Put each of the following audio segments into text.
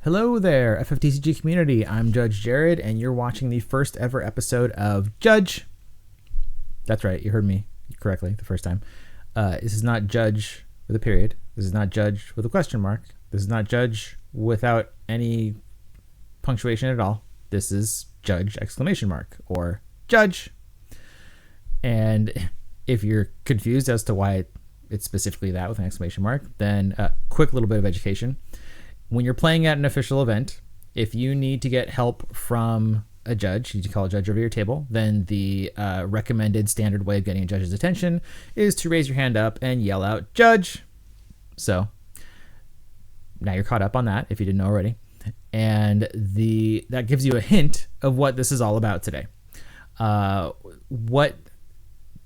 Hello there, FFTCG community. I'm Judge Jared, and you're watching the first ever episode of Judge. That's right, you heard me correctly the first time. This is not Judge with a period. This is not Judge with a question mark. This is not Judge without any punctuation at all. This is Judge exclamation mark or Judge. And if you're confused as to why it's specifically that with an exclamation mark, then a quick little bit of education. When you're playing at an official event, if you need to get help from a judge, you need to call a judge over your table, then the recommended standard way of getting a judge's attention is to raise your hand up and yell out, "Judge!" So now you're caught up on that if you didn't know already. And that gives you a hint of what this is all about today. What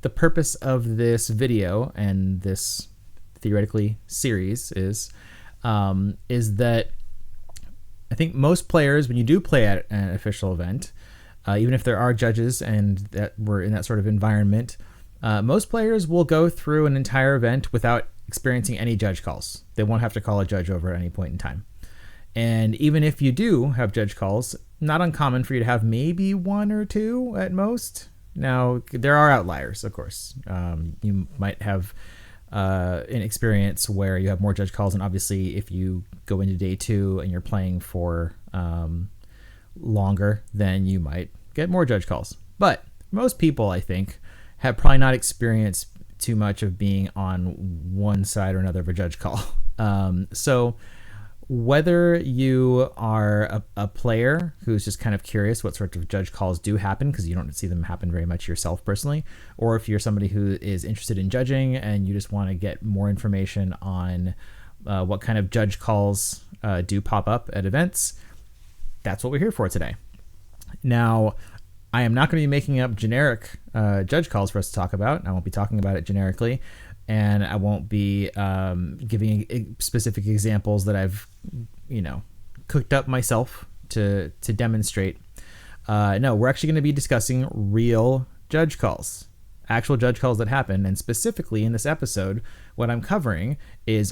the purpose of this video and this theoretically series is that I think most players, when you do play at an official event, even if there are judges and that we're in that sort of environment, most players will go through an entire event without experiencing any judge calls. They won't have to call a judge over at any point in time. And even if you do have judge calls, not uncommon for you to have maybe one or two at most. Now, there are outliers, of course. You might have an experience where you have more judge calls, and obviously if you go into day two and you're playing for longer, then you might get more judge calls. But most people, I think, have probably not experienced too much of being on one side or another of a judge call. So whether you are a player who's just kind of curious what sort of judge calls do happen, because you don't see them happen very much yourself personally, or if you're somebody who is interested in judging and you just want to get more information on what kind of judge calls do pop up at events, that's what we're here for today. Now, I am not going to be making up generic judge calls for us to talk about. I won't be talking about it generically, and I won't be giving specific examples that I've, cooked up myself to demonstrate. No, we're actually going to be discussing real judge calls, actual judge calls that happen. And specifically in this episode, what I'm covering is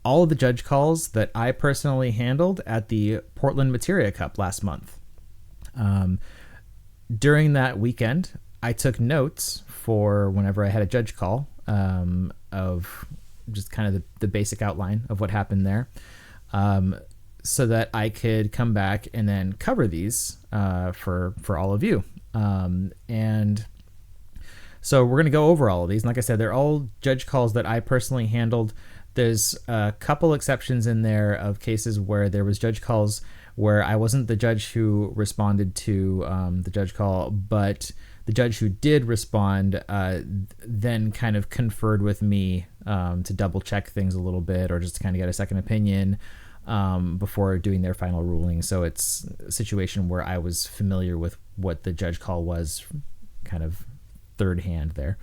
all of the judge calls that I personally handled at the Portland Materia Cup last month. During that weekend, I took notes for whenever I had a judge call of just kind of the basic outline of what happened there, so that I could come back and then cover these for all of you. And so we're going to go over all of these. And like I said, they're all judge calls that I personally handled. There's a couple exceptions in there of cases where there was judge calls where I wasn't the judge who responded to the judge call, but the judge who did respond then kind of conferred with me to double check things a little bit, or just to kind of get a second opinion before doing their final ruling. So it's a situation where I was familiar with what the judge call was, kind of third hand there.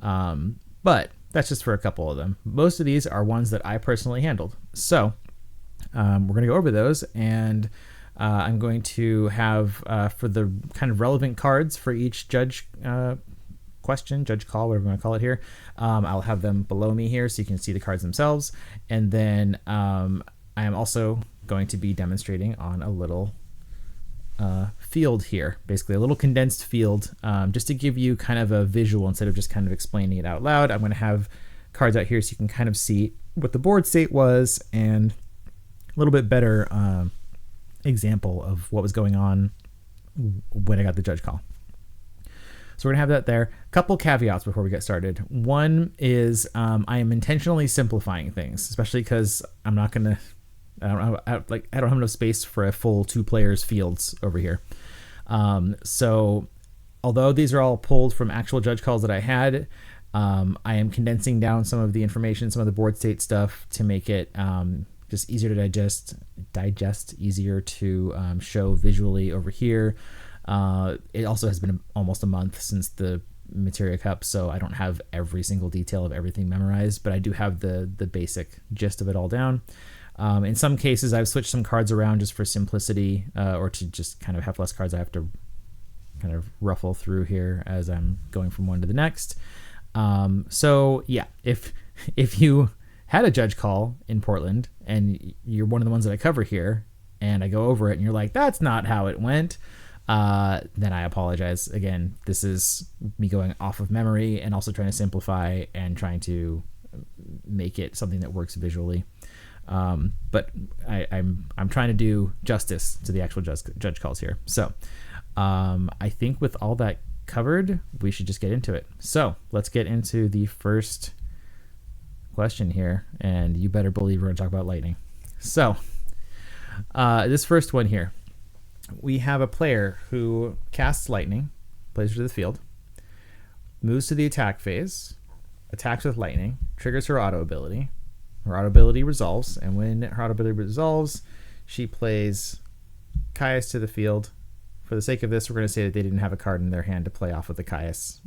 But that's just for a couple of them. Most of these are ones that I personally handled. So we're going to go over those, and I'm going to have, for the kind of relevant cards for each judge question, judge call, whatever you want to call it here, I'll have them below me here so you can see the cards themselves. And then I am also going to be demonstrating on a little field here, basically a little condensed field, just to give you kind of a visual instead of just kind of explaining it out loud. I'm going to have cards out here so you can kind of see what the board state was and a little bit better example of what was going on when I got the judge call. So we're gonna have that there. A couple caveats before we get started. One is I am intentionally simplifying things, especially because I don't have enough space for a full 2 players fields over here. So although these are all pulled from actual judge calls that I had, I am condensing down some of the information, some of the board state stuff to make it just easier to digest, easier to show visually over here. It also has been almost a month since the Materia Cup, so I don't have every single detail of everything memorized, but I do have the basic gist of it all down. In some cases, I've switched some cards around just for simplicity, or to just kind of have less cards I have to kind of ruffle through here as I'm going from one to the next. So yeah, if you had a judge call in Portland and you're one of the ones that I cover here, and I go over it and you're like, that's not how it went, then I apologize. Again, this is me going off of memory and also trying to simplify and trying to make it something that works visually. But I'm trying to do justice to the actual judge calls here. So I think with all that covered, we should just get into it. So let's get into the first question here, and you better believe we're going to talk about lightning. So this first one here, we have a player who casts lightning, plays her to the field, moves to the attack phase, attacks with lightning, triggers her auto ability. Her auto ability resolves, and when her auto ability resolves, she plays Caius to the field. For the sake of this, we're going to say that they didn't have a card in their hand to play off of the Caius.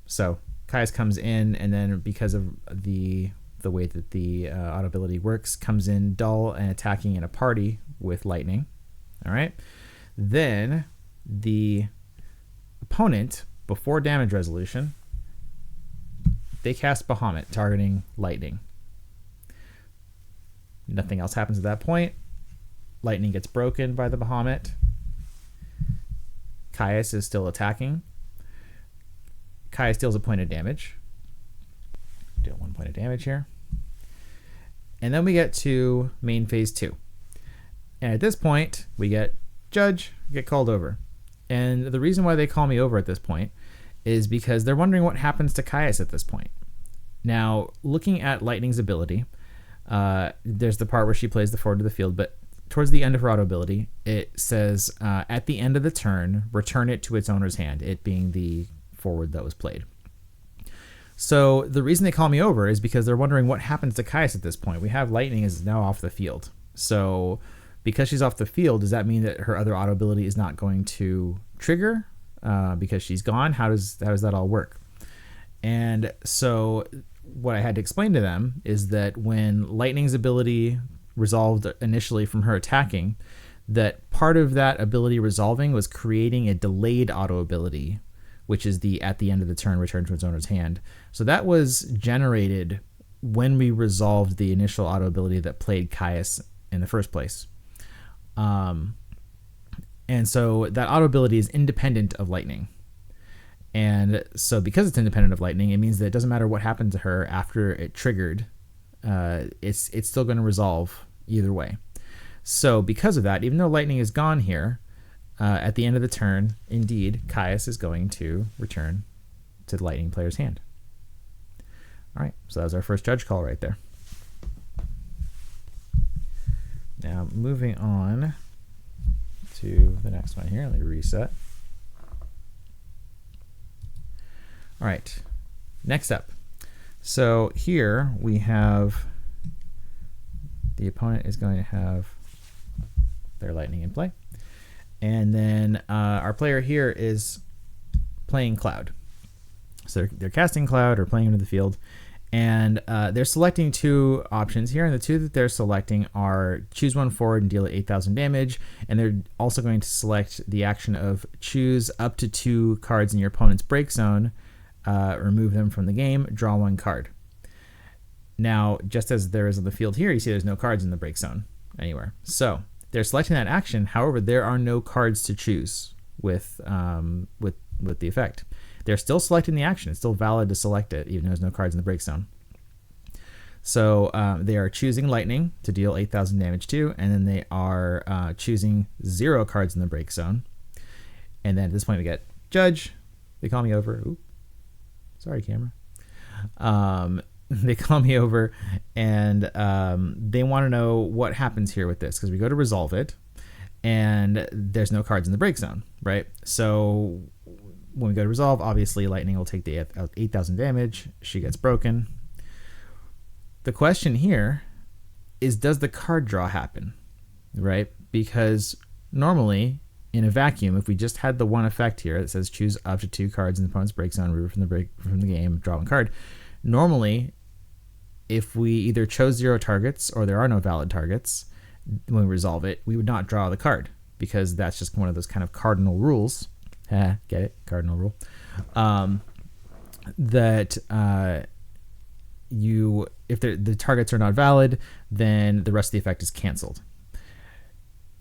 So Caius comes in, and then because of the way that the auto ability works, comes in dull and attacking in a party with lightning. All right. Then the opponent, before damage resolution, they cast Bahamut, targeting lightning. Nothing else happens at that point. Lightning gets broken by the Bahamut. Caius is still attacking. Caius deals a point of damage. Deal 1 point of damage here. And then we get to main phase 2. And at this point, we get judge, get called over. And the reason why they call me over at this point is because they're wondering what happens to Caius at this point. Now, looking at Lightning's ability, there's the part where she plays the forward to the field, but towards the end of her auto ability, it says, at the end of the turn, return it to its owner's hand, it being the forward that was played. So the reason they call me over is because they're wondering what happens to Caius at this point. We have Lightning is now off the field. So because she's off the field, does that mean that her other auto ability is not going to trigger because she's gone? How does that all work? And so what I had to explain to them is that when Lightning's ability resolved initially from her attacking, that part of that ability resolving was creating a delayed auto ability, which is the at the end of the turn return to its owner's hand. So that was generated when we resolved the initial auto ability that played Caius in the first place. And so that auto ability is independent of Lightning. And so because it's independent of Lightning, it means that it doesn't matter what happened to her after it triggered, it's still going to resolve either way. So because of that, even though Lightning is gone here, at the end of the turn, indeed, Caius is going to return to the Lightning player's hand. All right, so that was our first judge call right there. Now, moving on to the next one here. Let me reset. All right, next up. So here we have the opponent is going to have their Lightning in play. And then our player here is playing Cloud. So they're casting Cloud or playing into the field. And they're selecting two options here. And the two that they're selecting are choose one forward and deal it 8,000 damage. And they're also going to select the action of choose up to 2 cards in your opponent's break zone, remove them from the game, draw 1 card. Now, just as there is on the field here, you see there's no cards in the break zone anywhere. So they're selecting that action. However, there are no cards to choose with the effect. They're still selecting the action. It's still valid to select it, even though there's no cards in the break zone. So they are choosing Lightning to deal 8,000 damage to, and then they are choosing 0 cards in the break zone. And then at this point we get Judge. They call me over. Ooh, sorry, camera. They call me over, and they want to know what happens here with this, because we go to resolve it, and there's no cards in the break zone, right? So when we go to resolve, obviously Lightning will take the 8,000 damage. She gets broken. The question here is, does the card draw happen, right? Because normally in a vacuum, if we just had the one effect here that says choose up to 2 cards in the opponent's break zone, remove from the game, draw 1 card. Normally, if we either chose 0 targets or there are no valid targets, when we resolve it, we would not draw the card, because that's just one of those kind of cardinal rules. Get it? Cardinal rule. That if the targets are not valid, then the rest of the effect is canceled.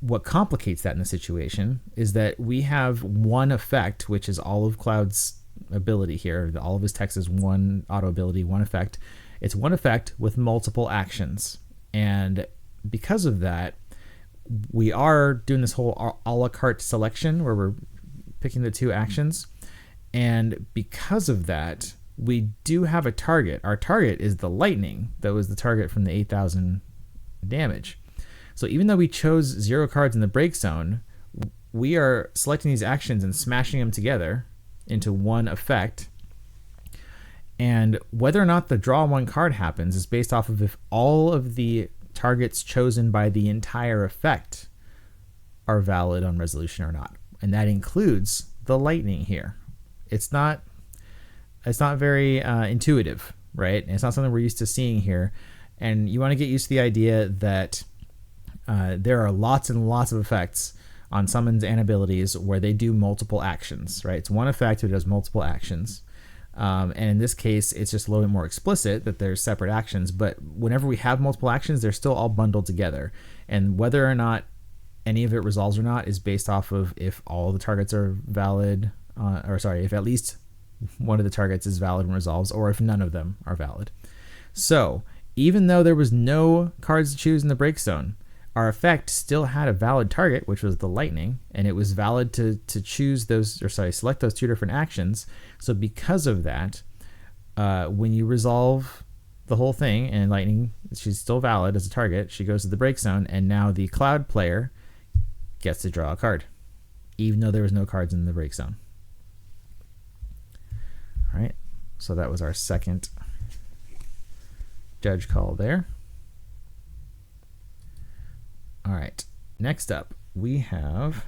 what complicates that in the situation is that we have one effect, which is all of Cloud's ability here. All of his text is one auto ability, one effect. It's one effect with multiple actions. And because of that, we are doing this whole a la carte selection where we're picking the two actions. And because of that, we do have a target. Our target is the lightning that was the target from the 8,000 damage. So even though we chose 0 cards in the break zone, we are selecting these actions and smashing them together into one effect. And whether or not the draw 1 card happens is based off of if all of the targets chosen by the entire effect are valid on resolution or not. And that includes the lightning here. It's not very intuitive, right? And it's not something we're used to seeing here. And you want to get used to the idea that there are lots and lots of effects on summons and abilities where they do multiple actions, right? It's one effect that does multiple actions. And in this case, it's just a little bit more explicit that there's separate actions. But whenever we have multiple actions, they're still all bundled together. And whether or not any of it resolves or not is based off of if all the targets are valid, if at least one of the targets is valid and resolves, or if none of them are valid. So even though there was no cards to choose in the break zone, our effect still had a valid target, which was the lightning, and it was valid to choose select those two different actions. So because of that, when you resolve the whole thing and lightning, she's still valid as a target, she goes to the break zone, and now the Cloud player gets to draw a card, even though there was no cards in the break zone. All right, so that was our second judge call there. All right, next up we have,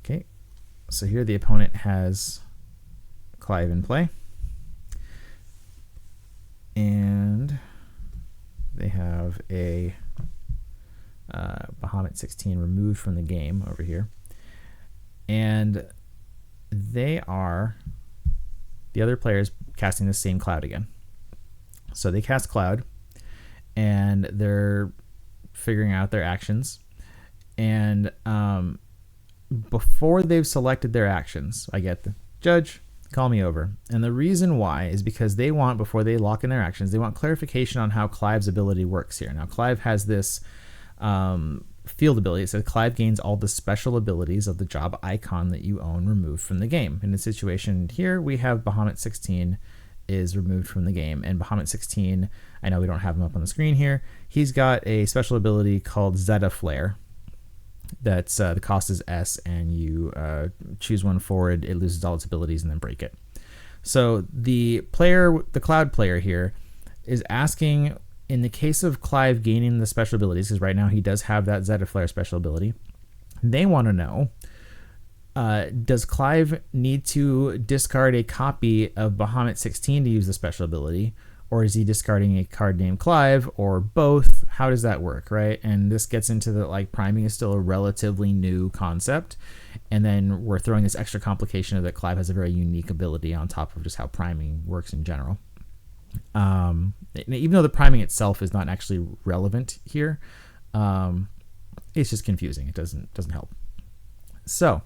okay, so here the opponent has Clive in play, and they have a Bahamut 16 removed from the game over here, and the other player is casting the same Cloud again. So they cast Cloud, and they're figuring out their actions. And before they've selected their actions, I get the judge, call me over. And the reason why is because they want, before they lock in their actions, they want clarification on how Clive's ability works here. Now, Clive has this field ability. It says Clive gains all the special abilities of the job icon that you own removed from the game. In the situation here, we have Bahamut 16 is removed from the game, and Bahamut 16, I know we don't have him up on the screen here, he's got a special ability called Zeta Flare. That's the cost is S, and you choose one forward, it loses all its abilities, and then break it. So the Cloud player here is asking, in the case of Clive gaining the special abilities, because right now he does have that Zeta Flare special ability, they want to know, does Clive need to discard a copy of Bahamut 16 to use the special ability, or is he discarding a card named Clive, or both? How does that work, right? And this gets into the, like, priming is still a relatively new concept, and then we're throwing this extra complication of that Clive has a very unique ability on top of just how priming works in general. Even though the priming itself is not actually relevant here, it's just confusing. It doesn't help. So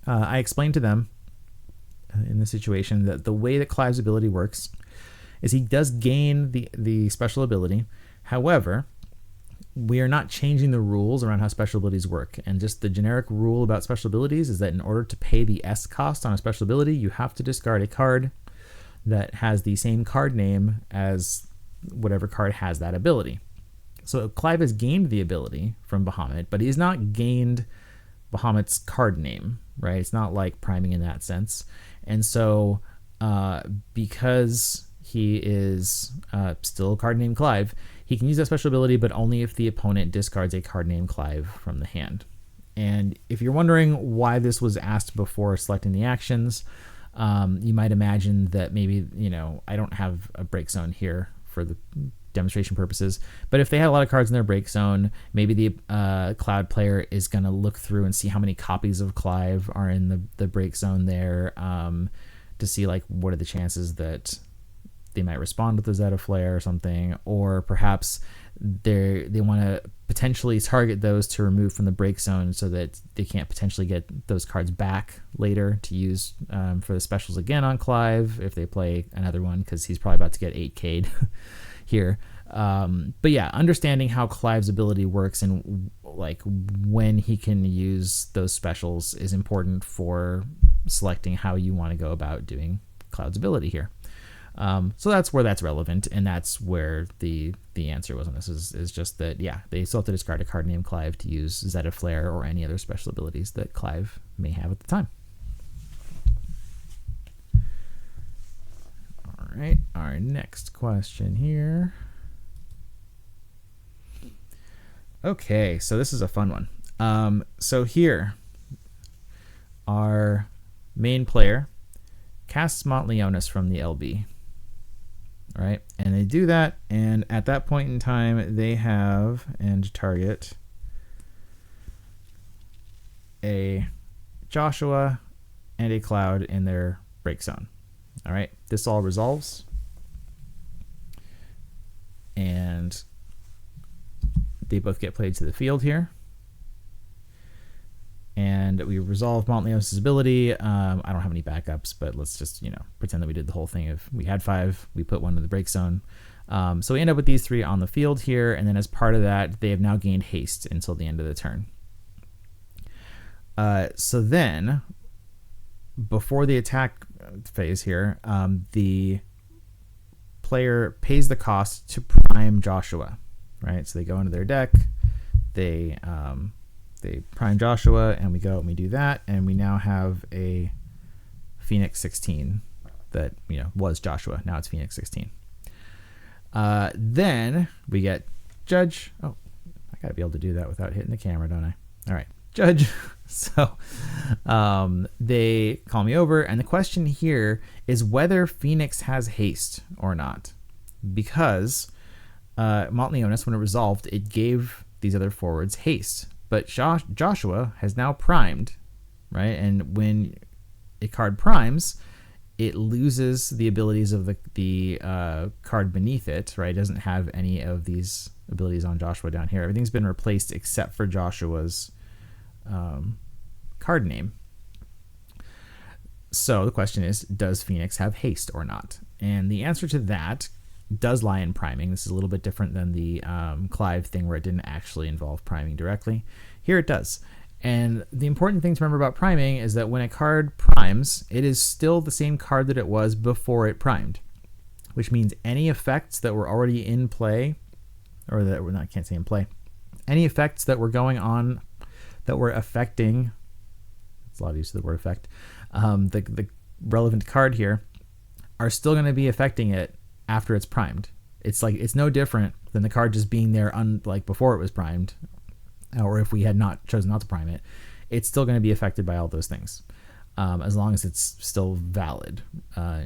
I explained to them in this situation that the way that Clive's ability works is he does gain the special ability. However, we are not changing the rules around how special abilities work. And just the generic rule about special abilities is that in order to pay the S cost on a special ability, you have to discard a card that has the same card name as whatever card has that ability. So Clive has gained the ability from Bahamut, but he's not gained Bahamut's card name, right? It's not like priming in that sense. And so because he is still card named Clive, he can use that special ability, but only if the opponent discards a card named Clive from the hand. And if you're wondering why this was asked before selecting the actions, you might imagine that maybe, I don't have a break zone here for the demonstration purposes, but if they had a lot of cards in their break zone, maybe the Cloud player is going to look through and see how many copies of Clive are in the break zone there, to see, like, what are the chances that they might respond with the Zeta Flare or something, or perhaps they want to potentially target those to remove from the break zone so that they can't potentially get those cards back later to use for the specials again on Clive if they play another one, because he's probably about to get 8K'd here. But yeah, understanding how Clive's ability works and like when he can use those specials is important for selecting how you want to go about doing Cloud's ability here. So that's where that's relevant, and that's where the answer was on this is just that, yeah, they still have to discard a card named Clive to use Zeta Flare or any other special abilities that Clive may have at the time. All right, our next question here. Okay, so this is a fun one. So here, our main player casts Mont Leonis from the LB. All right, and they do that, and at that point in time, they have and target a Joshua and a Cloud in their break zone. All right, this all resolves, and they both get played to the field here. And we resolve Mont Leonis' ability. I don't have any backups, but let's just, pretend that we did the whole thing. If we had 5, we put 1 in the break zone. So we end up with these 3 on the field here. And then as part of that, they have now gained haste until the end of the turn. So then, before the attack phase here, the player pays the cost to prime Joshua, right? So they go into their deck. They prime Joshua, and we go and we do that, and we now have a Phoenix 16 that was Joshua. Now it's Phoenix 16. Then we get Judge. Oh, I gotta be able to do that without hitting the camera, don't I? All right, Judge. So they call me over, and the question here is whether Phoenix has haste or not, because Mont Leonis, when it resolved, it gave these other forwards haste. But Joshua has now primed, right? And when a card primes, it loses the abilities of the card beneath it, right? It doesn't have any of these abilities on Joshua down here. Everything's been replaced except for Joshua's card name. So the question is, does Phoenix have haste or not? And the answer to that does lie in priming. This is a little bit different than the Clive thing where it didn't actually involve priming directly. Here it does. And the important thing to remember about priming is that when a card primes, it is still the same card that it was before it primed, which means any effects that were already in play, or that were not, I can't say in play, any effects that were going on that were affecting, it's a lot of use of the word effect, the relevant card here are still going to be affecting it after it's primed. It's no different than the card just being there like before it was primed, or if we had not chosen not to prime it, it's still going to be affected by all those things, as long as it's still valid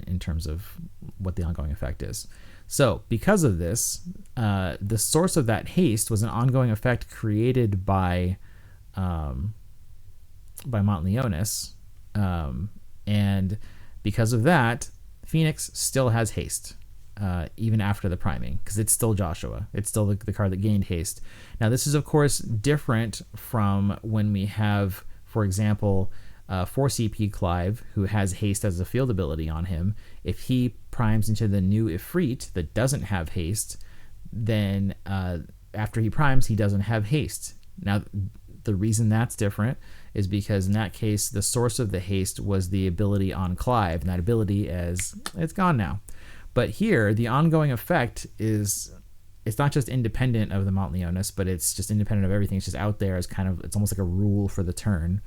in terms of what the ongoing effect is. So because of this, the source of that haste was an ongoing effect created by Mont Leonis, and because of that, Phoenix still has haste. Even after the priming, because it's still Joshua. It's still the card that gained haste. Now, this is, of course, different from when we have, for example, 4CP Clive, who has haste as a field ability on him. If he primes into the new Ifrit that doesn't have haste, then after he primes, he doesn't have haste. Now, the reason that's different is because in that case, the source of the haste was the ability on Clive, and that ability it's gone now. But here, the ongoing effect it's not just independent of the Mont Leonis, but it's just independent of everything. It's just out there as it's almost like a rule for the turn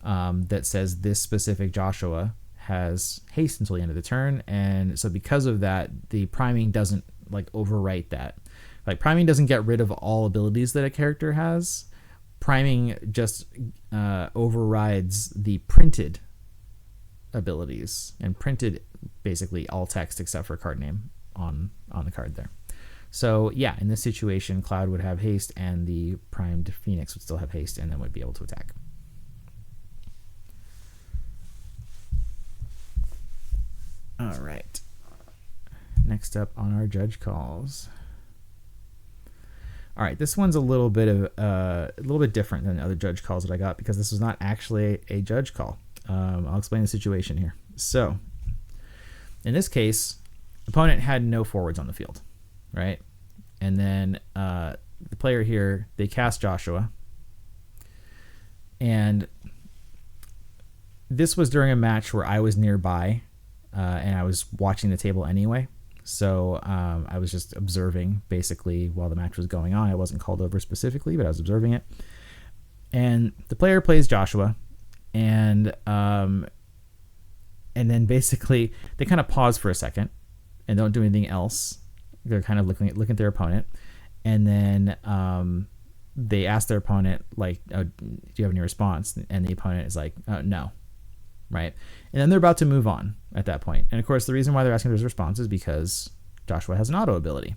that says this specific Joshua has haste until the end of the turn. And so because of that, the priming doesn't overwrite that. Priming doesn't get rid of all abilities that a character has. Priming just overrides the printed abilities, and printed basically all text except for card name on the card there. So yeah, in this situation, Cloud would have haste, and the primed Phoenix would still have haste, and then would be able to attack. All right. Next up on our judge calls. All right, this one's a little bit different than the other judge calls that I got because this was not actually a judge call. I'll explain the situation here. So, in this case, opponent had no forwards on the field, right? And then the player here, they cast Joshua, and this was during a match where I was nearby, and I was watching the table anyway. So I was just observing basically while the match was going on. I wasn't called over specifically, but I was observing it. And the player plays Joshua, and then basically they kind of pause for a second and don't do anything else. They're kind of looking at their opponent, and then they ask their opponent, like, oh, do you have any response? And the opponent is like, no. Right. And then they're about to move on at that point. And of course, the reason why they're asking for his response is because Joshua has an auto ability.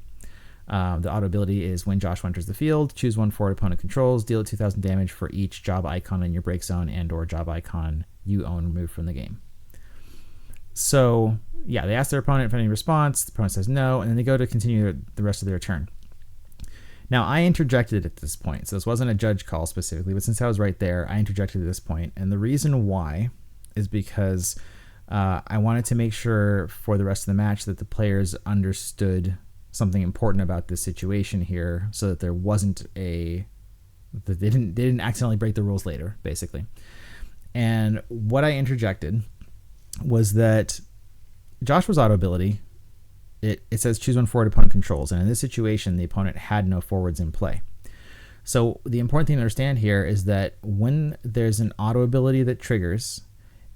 The auto ability is when Joshua enters the field, choose one forward opponent controls, deal 2,000 damage for each job icon in your break zone and or job icon you own removed from the game. So yeah, they ask their opponent for any response. The opponent says no, and then they go to continue the rest of their turn. Now, I interjected at this point. So this wasn't a judge call specifically, but since I was right there, I interjected at this point. And the reason why is because I wanted to make sure for the rest of the match that the players understood something important about this situation here, so that there wasn't that they didn't accidentally break the rules later, basically. And what I interjected was that Joshua's auto ability, it says choose one forward opponent controls, and in this situation the opponent had no forwards in play. So the important thing to understand here is that when there's an auto ability that triggers,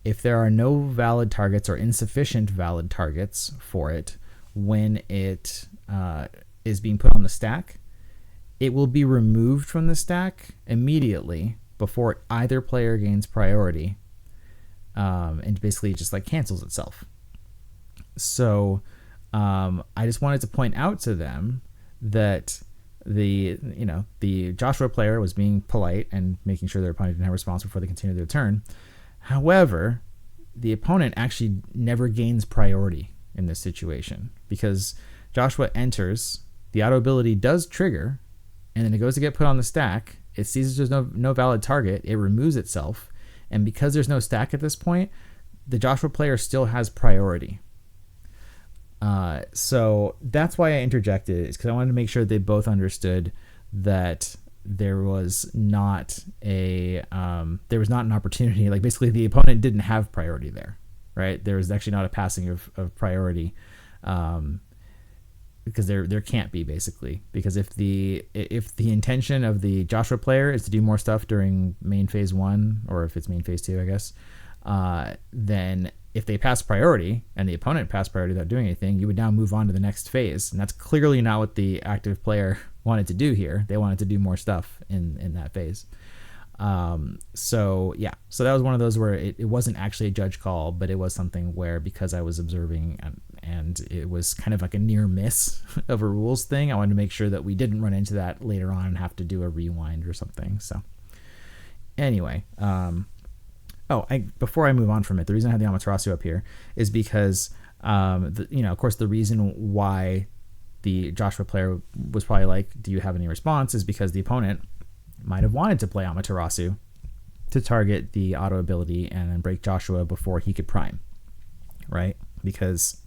if there are no valid targets or insufficient valid targets for it when it is being put on the stack, it will be removed from the stack immediately before either player gains priority, and basically it just like cancels itself. So I just wanted to point out to them that the Joshua player was being polite and making sure their opponent didn't have a response before they continued their turn. However, the opponent actually never gains priority in this situation because Joshua enters, the auto ability does trigger, and then it goes to get put on the stack. It sees there's no valid target. It removes itself. And because there's no stack at this point, the Joshua player still has priority. So that's why I interjected, is because I wanted to make sure they both understood that there was not an opportunity. Like basically the opponent didn't have priority there, right? There was actually not a passing of priority, because there can't be, basically, because if the intention of the Joshua player is to do more stuff during main phase 1, or if it's main phase 2, I guess, then if they pass priority and the opponent passed priority without doing anything, you would now move on to the next phase. And that's clearly not what the active player wanted to do here. They wanted to do more stuff in that phase. So that was one of those where it wasn't actually a judge call, but it was something where, because I was observing and it was kind of like a near miss of a rules thing, I wanted to make sure that we didn't run into that later on and have to do a rewind or something. So anyway, before I move on from it, the reason I have the Amaterasu'd up here is because, of course, the reason why the Joshua player was probably like, do you have any response, is because the opponent might have wanted to play Amaterasu'd to target the auto ability and then break Joshua before he could prime, right? Because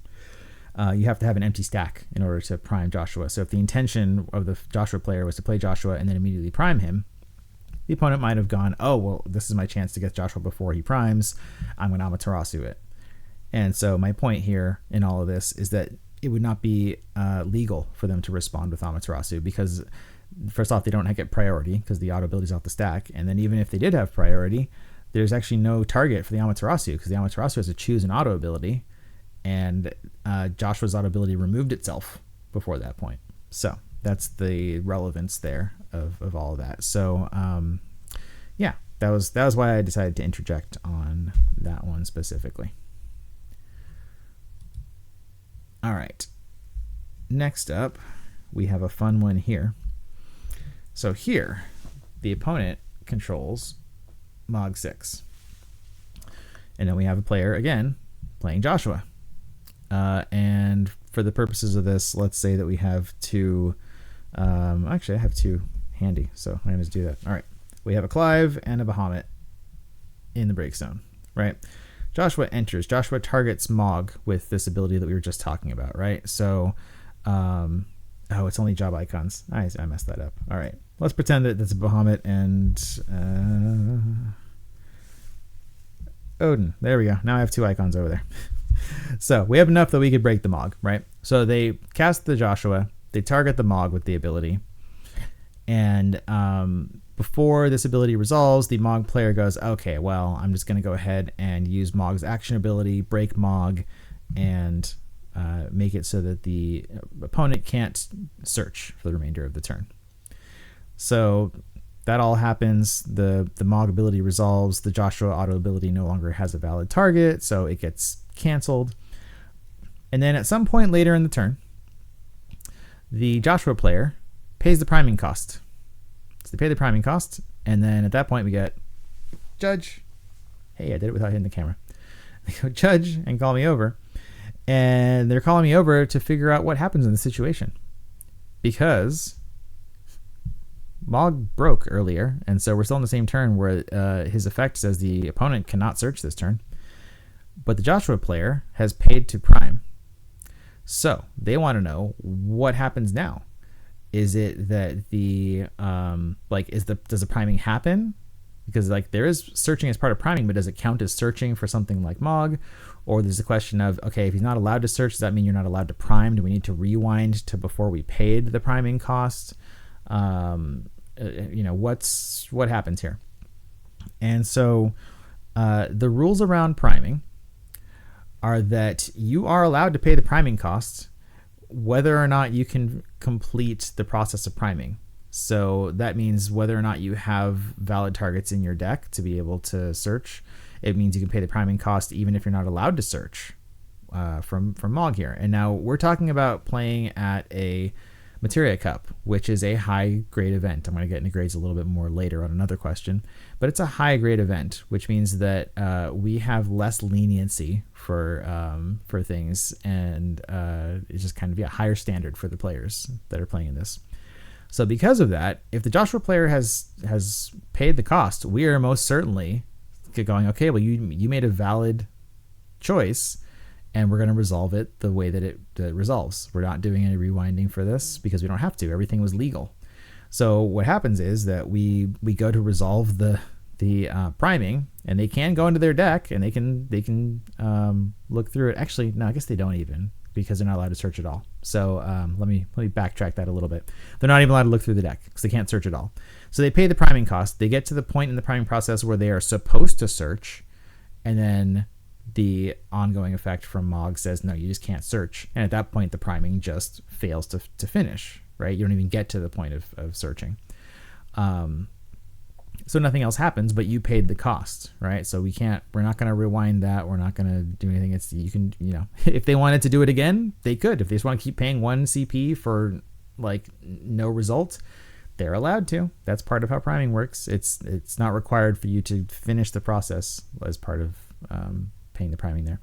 you have to have an empty stack in order to prime Joshua. So if the intention of the Joshua player was to play Joshua and then immediately prime him, the opponent might have gone, oh, well, this is my chance to get Joshua before he primes. I'm going to Amaterasu'd it. And so my point here in all of this is that it would not be legal for them to respond with Amaterasu'd, because first off, they don't get priority because the auto ability is off the stack. And then even if they did have priority, there's actually no target for the Amaterasu'd, because the Amaterasu'd has to choose an auto ability, and Joshua's auto ability removed itself before that point. So that's the relevance there of all of that. So that was why I decided to interject on that one specifically. All right. Next up, we have a fun one here. So here, the opponent controls Mog 6. And then we have a player, again, playing Joshua. And for the purposes of this, let's say that we have two Actually, I have 2 handy, so I'm going to do that. All right. We have a Clive and a Bahamut in the break zone, right? Joshua enters. Joshua targets Mog with this ability that we were just talking about, right? So, oh, it's only job icons. I messed that up. All right. Let's pretend that that's a Bahamut and Odin. There we go. Now I have 2 icons over there. So we have enough that we could break the Mog, right? So they cast the Joshua. They target the Mog with the ability. And before this ability resolves, the Mog player goes, okay, well, I'm just going to go ahead and use Mog's action ability, break Mog, and make it so that the opponent can't search for the remainder of the turn. So that all happens. The Mog ability resolves. The Joshua auto ability no longer has a valid target, so it gets canceled. And then at some point later in the turn, the Joshua player pays the priming cost. So they pay the priming cost, and then at that point we get judge. Hey, I did it without hitting the camera. They go judge and call me over. And they're calling me over to figure out what happens in the situation. Because Mog broke earlier, and so we're still in the same turn where his effect says the opponent cannot search this turn. But the Joshua player has paid to prime. So they want to know what happens now. Is it that the does the priming happen? Because there is searching as part of priming, but does it count as searching for something like Mog? Or there's a question of, okay, if he's not allowed to search, does that mean you're not allowed to prime? Do we need to rewind to before we paid the priming cost? What happens here? And so the rules around priming are that you are allowed to pay the priming costs whether or not you can complete the process of priming. So that means whether or not you have valid targets in your deck to be able to search. It means you can pay the priming cost even if you're not allowed to search from Mog here. And now we're talking about playing at a Materia Cup, which is a high grade event. I'm going to get into grades a little bit more later on another question, but it's a high grade event, which means that we have less leniency for things, and it's just kind of a higher standard for the players that are playing in this. So because of that, if the Joshua player has paid the cost, we are most certainly going, okay, well, you made a valid choice, and we're going to resolve it the way that it resolves. We're not doing any rewinding for this because we don't have to. Everything was legal. So what happens is that we go to resolve the priming, and they can go into their deck and they can look through it. Actually, no, I guess they don't even, because they're not allowed to search at all. So let me backtrack that a little bit. They're not even allowed to look through the deck because they can't search at all. So they pay the priming cost. They get to the point in the priming process where they are supposed to search, and then the ongoing effect from Mog says, no, you just can't search. And at that point, the priming just fails to finish, right? You don't even get to the point of searching. So nothing else happens, but you paid the cost, right? So we're not going to rewind that. We're not going to do anything. If they wanted to do it again, they could. If they just want to keep paying 1 CP for no result, they're allowed to. That's part of how priming works. It's not required for you to finish the process as part of paying the priming there.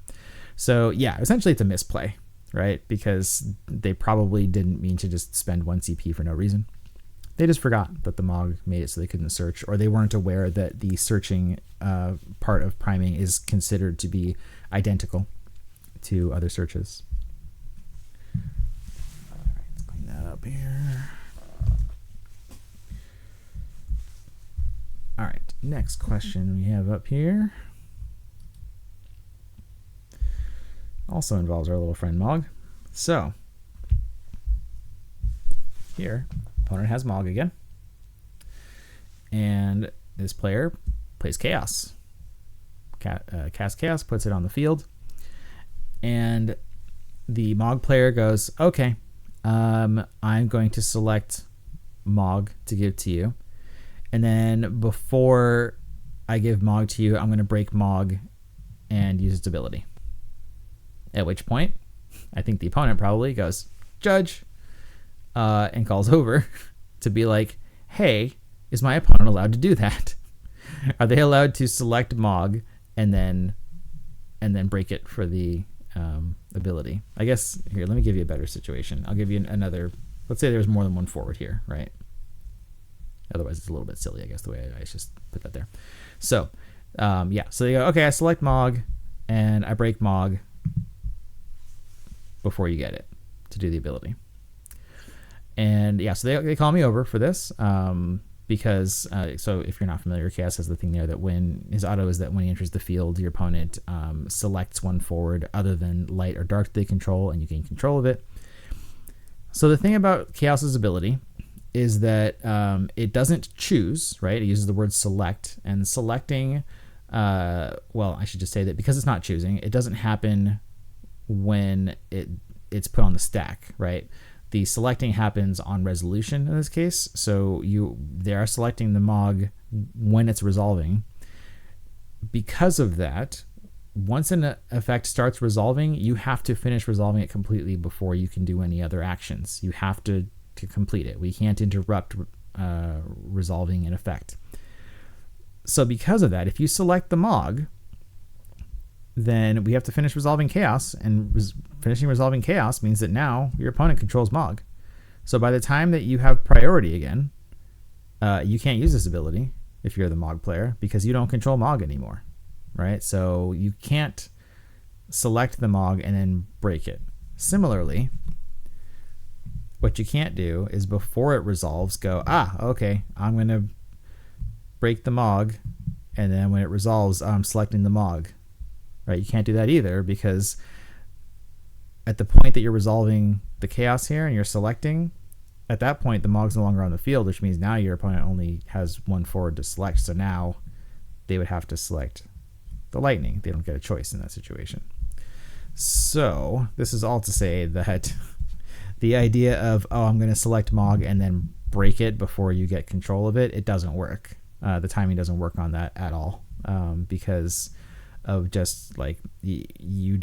So yeah, essentially it's a misplay, right? Because they probably didn't mean to just spend 1 CP for no reason. They just forgot that the Mog made it so they couldn't search, or they weren't aware that the searching part of priming is considered to be identical to other searches. All right, let's clean that up here. All right, next question we have up here also involves our little friend Mog. So here, opponent has Mog again, and this player plays Chaos. Cast Chaos, puts it on the field, and the Mog player goes, okay, I'm going to select Mog to give to you, and then before I give Mog to you, I'm going to break Mog and use its ability. At which point, I think the opponent probably goes, judge, and calls over to be like, hey, is my opponent allowed to do that? Are they allowed to select Mog and then break it for the ability? I guess, here, let me give you a better situation. I'll give you another let's say there's more than one forward here, right? Otherwise, it's a little bit silly, I guess, the way I just put that there. So, yeah. So you go, okay, I select Mog, and I break Mog before you get it to do the ability. And yeah, so they call me over for this because, so if you're not familiar, Caius has the thing there that when his auto is that when he enters the field, your opponent selects one forward other than light or dark they control, and you gain control of it. So the thing about Caius's ability is that it doesn't choose, right? It uses the word select, and selecting, well, I should just say that because it's not choosing, it doesn't happen when it's put on the stack, right? The selecting happens on resolution in this case, so they are selecting the Mog when it's resolving. Because of that, once an effect starts resolving, you have to finish resolving it completely before you can do any other actions. You have to complete it. We can't interrupt resolving an effect. So because of that, if you select the Mog, then we have to finish resolving Caius, and finishing resolving Caius means that now your opponent controls Mog. So by the time that you have priority again, you can't use this ability if you're the Mog player because you don't control Mog anymore, right? So you can't select the Mog and then break it. Similarly, what you can't do is before it resolves go, okay, I'm going to break the Mog, and then when it resolves, I'm selecting the Mog. Right? You can't do that either because at the point that you're resolving the Caius here and you're selecting, at that point the Mog's no longer on the field, which means now your opponent only has one forward to select. So now they would have to select the lightning. They don't get a choice in that situation. So this is all to say that the idea of, I'm going to select Mog and then break it before you get control of it, it doesn't work. The timing doesn't work on that at all because of just like you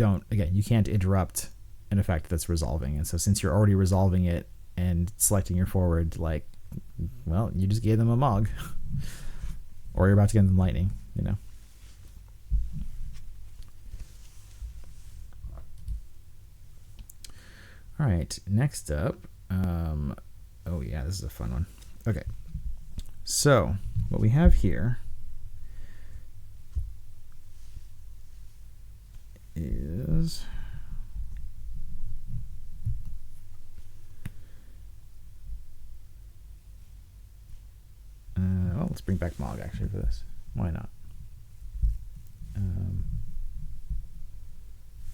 can't interrupt an effect that's resolving. And so since you're already resolving it and selecting your forward, like, well, you just gave them a Mog or you're about to give them lightning, you know. All right, next up, oh yeah, this is a fun one. Okay, so what we have here is well, let's bring back Mog actually for this. Why not?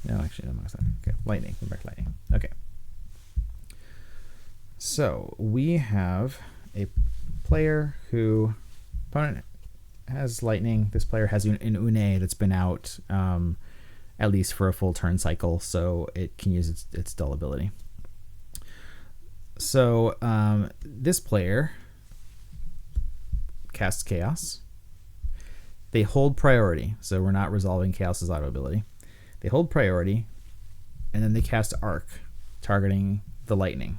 No, actually, no, Mog's not. Okay, lightning. Bring back lightning. Okay. So we have a player who opponent has lightning. This player has an Une that's been out at least for a full turn cycle, so it can use its dull ability. So this player casts Caius. They hold priority, so we're not resolving Caius's auto ability. They hold priority, and then they cast Arc, targeting the lightning.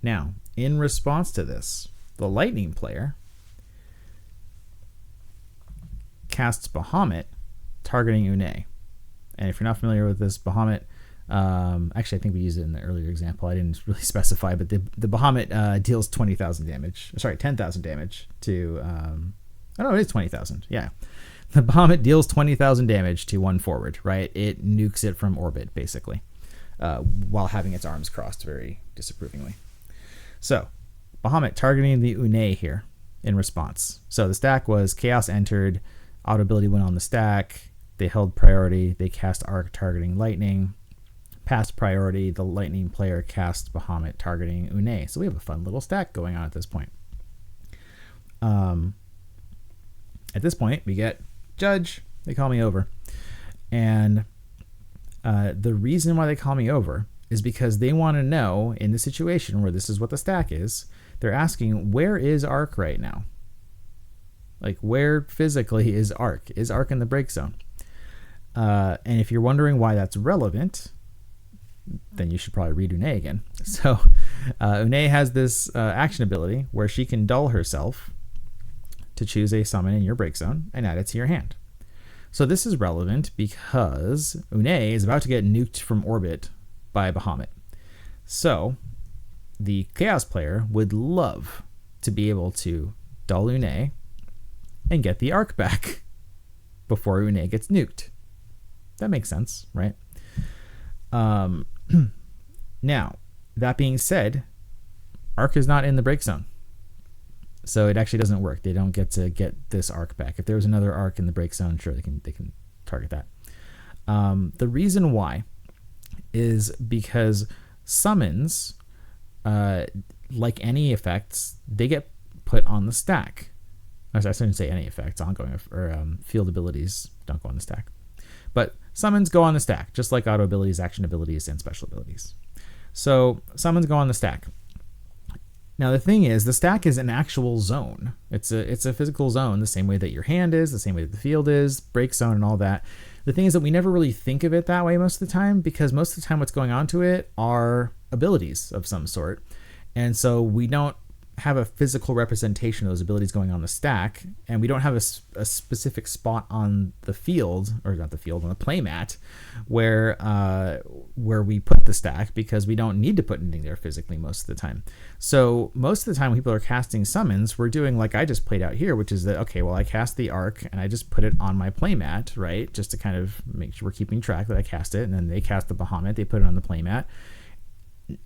Now, in response to this, the lightning player casts Bahamut, targeting Une. And if you're not familiar with this, Bahamut, actually I think we used it in the earlier example. I didn't really specify, but the Bahamut deals 20,000 damage. Sorry, 10,000 damage to... oh no, it is 20,000. Yeah. The Bahamut deals 20,000 damage to one forward, right? It nukes it from orbit, basically, while having its arms crossed very disapprovingly. So, Bahamut targeting the Une here in response. So the stack was Caius entered, auto ability went on the stack, they held priority, they cast Arc targeting lightning, passed priority, the lightning player cast Bahamut targeting Une. So we have a fun little stack going on at this point. At this point, we get Judge, they call me over. And the reason why they call me over is because they want to know, in the situation where this is what the stack is, they're asking, where is Arc right now? Like, where physically is Arc? Is Arc in the break zone? And if you're wondering why that's relevant, then you should probably read Une again. So Une has this action ability where she can dull herself to choose a summon in your break zone and add it to your hand. So this is relevant because Une is about to get nuked from orbit by Bahamut. So the Chaos player would love to be able to dull Une and get the arc back before Une gets nuked. That makes sense, right? Now, that being said, arc is not in the break zone. So it actually doesn't work. They don't get to get this arc back. If there was another arc in the break zone, sure, they can target that. The reason why is because summons, like any effects, they get put on the stack. I shouldn't say any effects, ongoing or field abilities don't go on the stack. But summons go on the stack, just like auto abilities, action abilities, and special abilities. So summons go on the stack. Now the thing is, the stack is an actual zone. It's a physical zone, the same way that your hand is, the same way that the field is, break zone and all that. The thing is that we never really think of it that way most of the time, because most of the time what's going on to it are abilities of some sort. And so we don't have a physical representation of those abilities going on the stack, and we don't have a specific spot on the field, or not the field, on the playmat, where we put the stack, because we don't need to put anything there physically most of the time. So most of the time when people are casting summons, we're doing like I just played out here, which is that, okay, well, I cast the arc and I just put it on my playmat, right? Just to kind of make sure we're keeping track that I cast it, and then they cast the Bahamut, they put it on the playmat.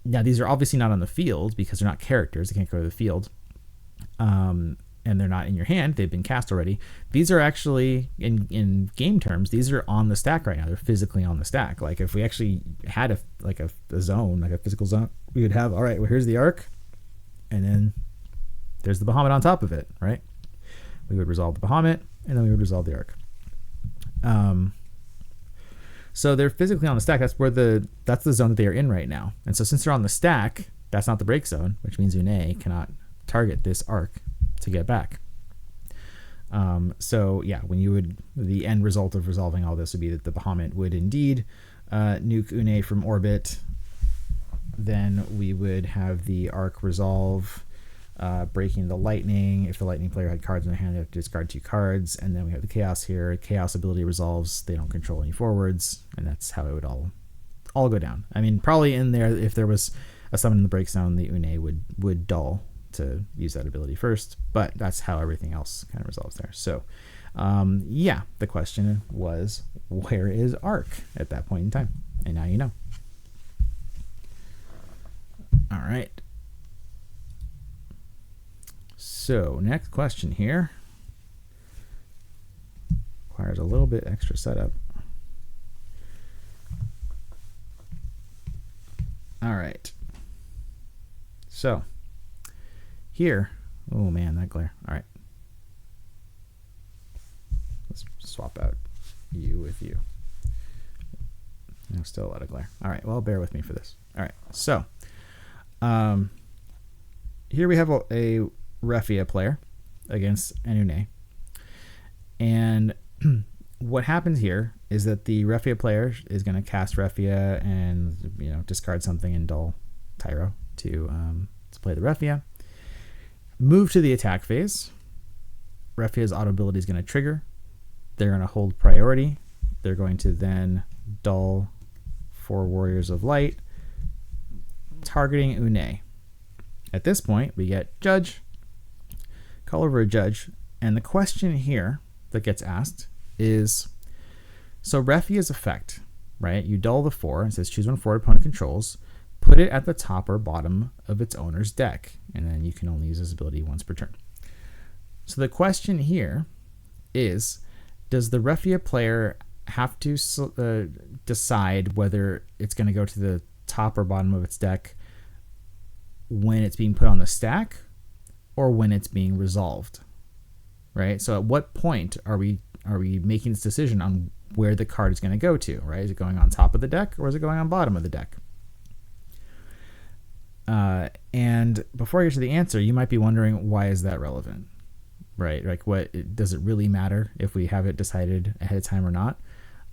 Now, these are obviously not on the field because they're not characters. They can't go to the field. And they're not in your hand. They've been cast already. These are actually, in game terms, these are on the stack right now. They're physically on the stack. Like if we actually had a zone, like a physical zone, we would have, all right, well, here's the arc. And then there's the Bahamut on top of it, right? We would resolve the Bahamut, and then we would resolve the arc. So they're physically on the stack. That's the zone that they are in right now. And so since they're on the stack, that's not the break zone, which means Une cannot target this arc to get back. So yeah, the end result of resolving all this would be that the Bahamut would indeed nuke Une from orbit. Then we would have the arc resolve, breaking the lightning. If the lightning player had cards in their hand, they have to discard 2 cards. And then we have the chaos here. Chaos ability resolves. They don't control any forwards, and that's how it would all go down. I mean, probably in there, if there was a summon in the break zone, the Une would dull to use that ability first, but that's how everything else kind of resolves there. So yeah, the question was, where is arc at that point in time? And now you know. All right. So next question here requires a little bit extra setup. All right. So here, oh man, that glare. All right. Let's swap out you with you. No, still a lot of glare. All right. Well, bear with me for this. All right. So here we have a Refia player against an Une. And what happens here is that the Refia player is going to cast Refia and discard something and dull Tyro to play the Refia. Move to the attack phase. Refia's auto ability is going to trigger. They're going to hold priority. They're going to then dull 4 Warriors of Light, targeting Une. At this point, we get Judge. Call over a Judge. And the question here that gets asked is, so Refia's effect, right? You dull the 4. It says choose one forward opponent controls. Put it at the top or bottom of its owner's deck. And then you can only use this ability once per turn. So the question here is, does the Refia player have to decide whether it's going to go to the top or bottom of its deck when it's being put on the stack or when it's being resolved, right? So at what point are we making this decision on where the card is going to go to, right? Is it going on top of the deck or is it going on bottom of the deck? And before I get to the answer, you might be wondering, why is that relevant, right? Like, does it really matter if we have it decided ahead of time or not?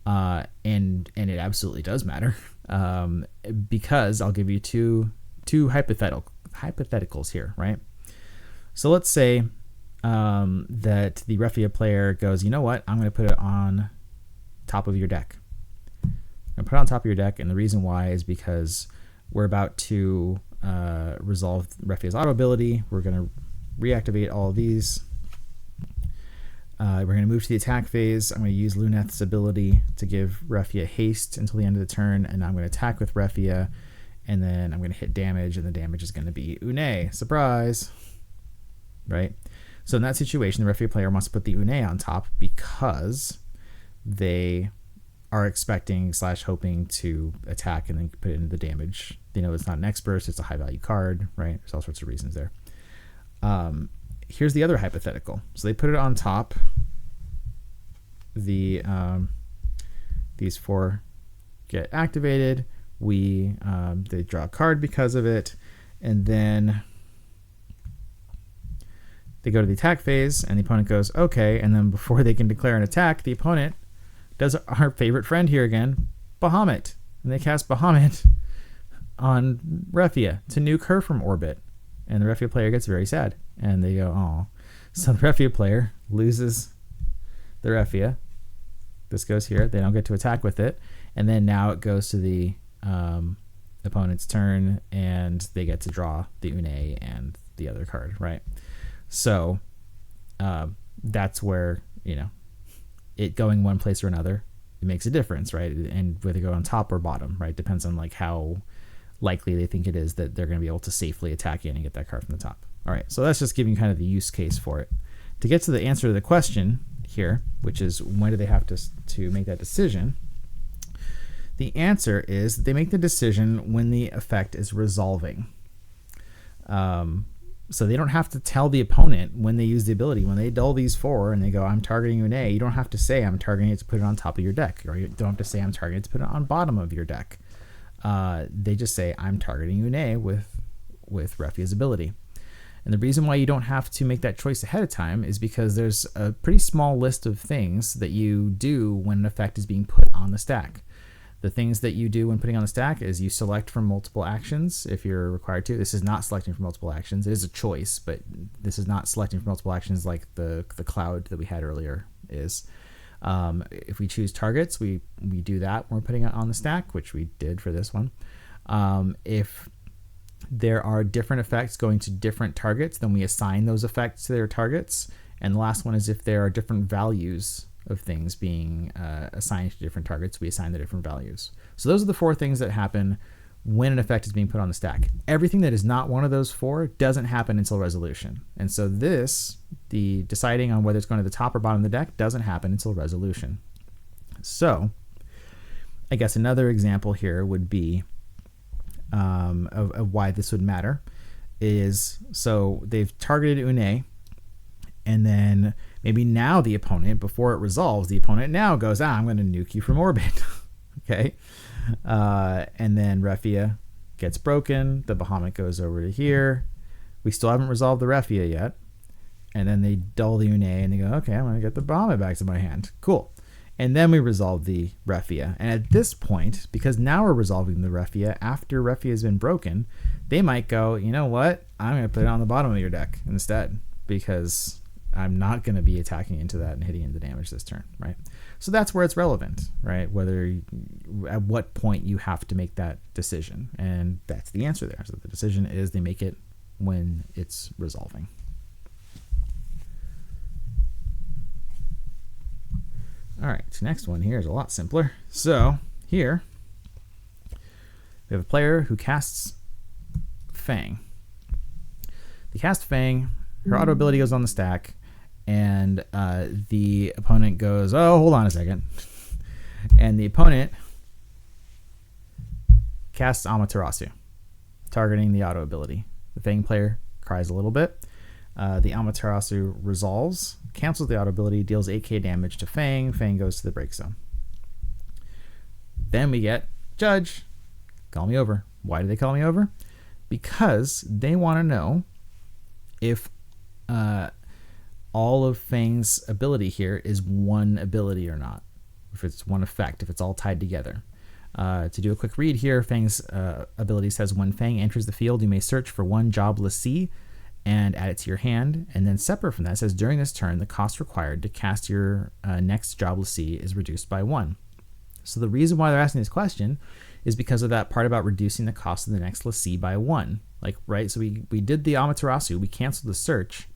And it absolutely does matter, because I'll give you two hypotheticals here, right? So let's say that the Refia player goes, you know what? I'm going to put it on top of your deck. I'm going to put it on top of your deck, and the reason why is because we're about to resolve Refia's auto ability. We're going to reactivate all of these. We're going to move to the attack phase. I'm going to use Luneth's ability to give Refia haste until the end of the turn, and I'm going to attack with Refia, and then I'm going to hit damage, and the damage is going to be Une. Surprise! Right? So in that situation, the Refia player wants to put the Une on top because they are expecting / hoping to attack and then put it into the damage. They know it's not an X-Burst, it's a high-value card, right? There's all sorts of reasons there. Here's the other hypothetical. So they put it on top. These 4 get activated. They draw a card because of it, and then they go to the attack phase, and the opponent goes, okay, and then before they can declare an attack, the opponent does our favorite friend here again, Bahamut, and they cast Bahamut on Refia to nuke her from orbit, and the Refia player gets very sad, and they go, oh. So the Refia player loses the Refia. This goes here. They don't get to attack with it, and then now it goes to the opponent's turn, and they get to draw the Une and the other card, right? So that's where, it going one place or another, it makes a difference, right? And whether they go on top or bottom, right? Depends on like how likely they think it is that they're going to be able to safely attack in and get that card from the top. All right, so that's just giving kind of the use case for it. To get to the answer to the question here, which is when do they have to make that decision? The answer is they make the decision when the effect is resolving. So they don't have to tell the opponent when they use the ability. When they dull these 4 and they go, I'm targeting Une, you don't have to say I'm targeting it to put it on top of your deck. Or you don't have to say I'm targeting it to put it on bottom of your deck. They just say I'm targeting Une with Refia's ability. And the reason why you don't have to make that choice ahead of time is because there's a pretty small list of things that you do when an effect is being put on the stack. The things that you do when putting on the stack is you select from multiple actions if you're required to. This is not selecting from multiple actions. It is a choice, but this is not selecting from multiple actions like the cloud that we had earlier is. If we choose targets, we do that when we're putting it on the stack, which we did for this one. If there are different effects going to different targets, then we assign those effects to their targets. And the last one is if there are different values of things being assigned to different targets, we assign the different values. So those are the 4 things that happen when an effect is being put on the stack. Everything that is not one of those 4 doesn't happen until resolution. And so the deciding on whether it's going to the top or bottom of the deck doesn't happen until resolution. So I guess another example here would be of why this would matter is, so they've targeted Une, and then maybe now the opponent, before it resolves, the opponent now goes, I'm going to nuke you from orbit. Okay. And then Refia gets broken. The Bahamut goes over to here. We still haven't resolved the Refia yet. And then they dull the Une and they go, okay, I'm going to get the Bahamut back to my hand. Cool. And then we resolve the Refia. And at this point, because now we're resolving the Refia after Refia has been broken, they might go, you know what? I'm going to put it on the bottom of your deck instead because I'm not going to be attacking into that and hitting into damage this turn, right? So that's where it's relevant, right? At what point you have to make that decision. And that's the answer there. So the decision is they make it when it's resolving. All right, next one here is a lot simpler. So here we have a player who casts Fang. They cast Fang, her auto ability goes on the stack, and the opponent goes, oh, hold on a second. And the opponent casts Amaterasu'd, targeting the auto ability. The Fang player cries a little bit. The Amaterasu'd resolves, cancels the auto ability, deals 8k damage to Fang. Fang goes to the break zone. Then we get Judge. Call me over. Why do they call me over? Because they want to know if all of Fang's ability here is one ability or not. If it's one effect, if it's all tied together. To do a quick read here, Fang's ability says, when Fang enters the field, you may search for one jobless C and add it to your hand. And then separate from that, it says, during this turn, the cost required to cast your next jobless C is reduced by 1. So the reason why they're asking this question is because of that part about reducing the cost of the next Lassie by 1. Like, right? So we did the Amaterasu, we canceled the search,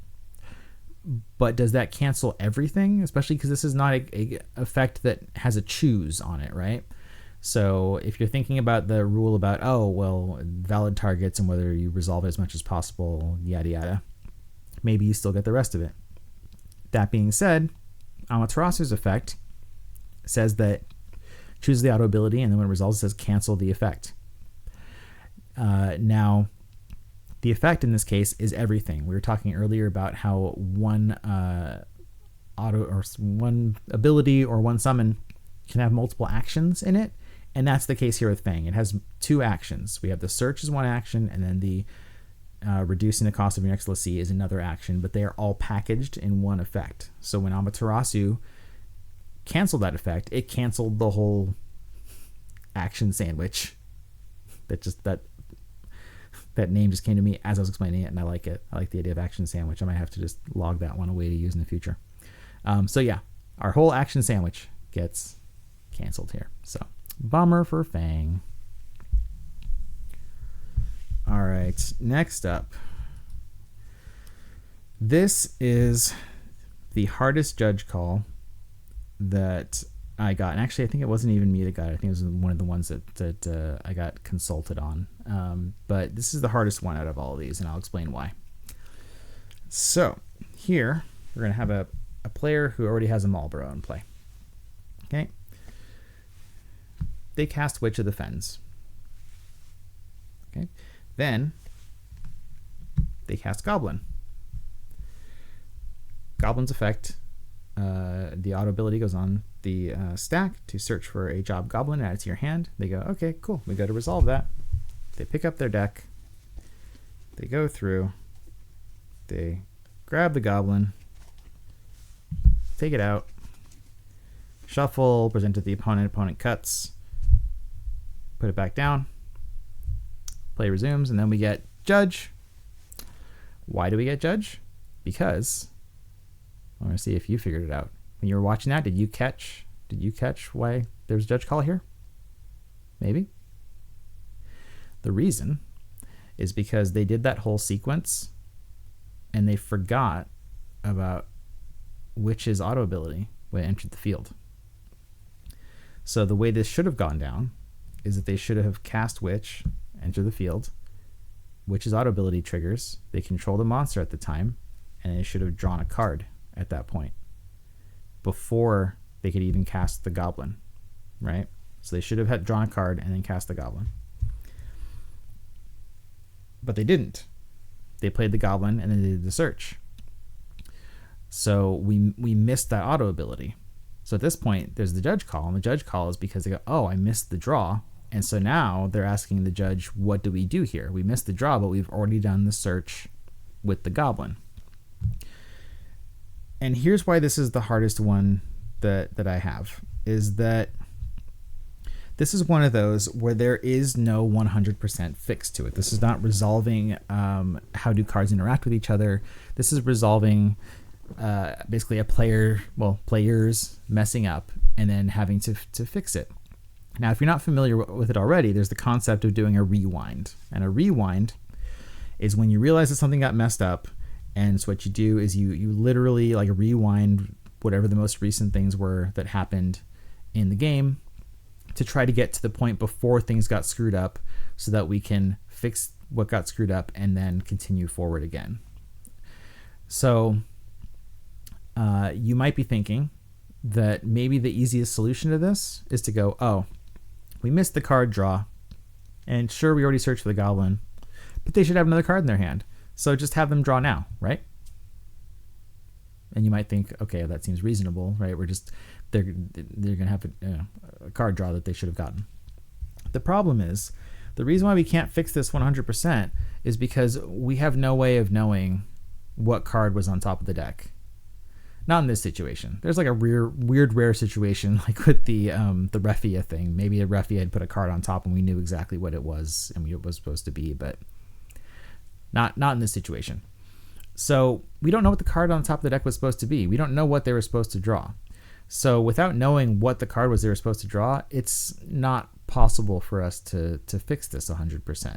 but does that cancel everything? Especially because this is not a effect that has a choose on it, right? So if you're thinking about the rule about, oh, well, valid targets and whether you resolve it as much as possible, yada, yada, maybe you still get the rest of it. That being said, Amaterasu's effect says that choose the auto ability, and then when it resolves, it says cancel the effect. Now, the effect in this case is everything. We were talking earlier about how one auto or one ability or one summon can have multiple actions in it, and that's the case here with Fang. It has 2 actions. We have the search as one action, and then the reducing the cost of your next LC is another action, but they are all packaged in one effect. So when Amaterasu canceled that effect, it canceled the whole action sandwich. That name just came to me as I was explaining it, and I like it. I like the idea of action sandwich. I might have to just log that one away to use in the future. So yeah, our whole action sandwich gets canceled here. So bummer for Fang. All right, next up. This is the hardest judge call that I got. And actually, I think it wasn't even me that got it. I think it was one of the ones that I got consulted on. But this is the hardest one out of all of these, and I'll explain why. So here, we're going to have a player who already has a Malboro in play. Okay. They cast Witch of the Fens. Okay. Then they cast Goblin. Goblin's effect, the auto ability goes on the stack to search for a job goblin, add it to your hand. They go, okay, cool, we got to resolve that. They pick up their deck, they go through, they grab the goblin, take it out, shuffle, present it to the opponent cuts, put it back down, play resumes, and then we get Judge. Why do we get Judge? Because I want to see if you figured it out. When you were watching that, did you catch why there's Judge call here? Maybe. The reason is because they did that whole sequence and they forgot about Witch's auto ability when it entered the field. So the way this should have gone down is that they should have cast Witch, enter the field, Witch's auto ability triggers, they control the monster at the time, and they should have drawn a card at that point before they could even cast the goblin, right? So they should have had drawn a card and then cast the goblin. But they didn't. They played the goblin and then they did the search. So we missed that auto ability. So at this point, there's the Judge call, and the Judge call is because they go, oh, I missed the draw. And so now they're asking the Judge, what do we do here? We missed the draw, but we've already done the search with the goblin. And here's why this is the hardest one that I have, is that this is one of those where there is no 100% fix to it. This is not resolving how do cards interact with each other. This is resolving basically players messing up and then having to fix it. Now, if you're not familiar with it already, there's the concept of doing a rewind. And a rewind is when you realize that something got messed up, and so what you do is you literally like rewind whatever the most recent things were that happened in the game to try to get to the point before things got screwed up so that we can fix what got screwed up and then continue forward again. So you might be thinking that maybe the easiest solution to this is to go, oh, we missed the card draw, and sure, we already searched for the goblin, but they should have another card in their hand. So just have them draw now, right? And you might think, okay, that seems reasonable, right? They're gonna have a card draw that they should have gotten. The problem is, the reason why we can't fix this 100% is because we have no way of knowing what card was on top of the deck. Not in this situation. There's like a weird rare situation, like with the Refia thing. Maybe a Refia had put a card on top and we knew exactly what it was and what it was supposed to be, but not in this situation. So we don't know what the card on top of the deck was supposed to be. We don't know what they were supposed to draw. So without knowing what the card was they were supposed to draw, it's not possible for us to fix this 100%.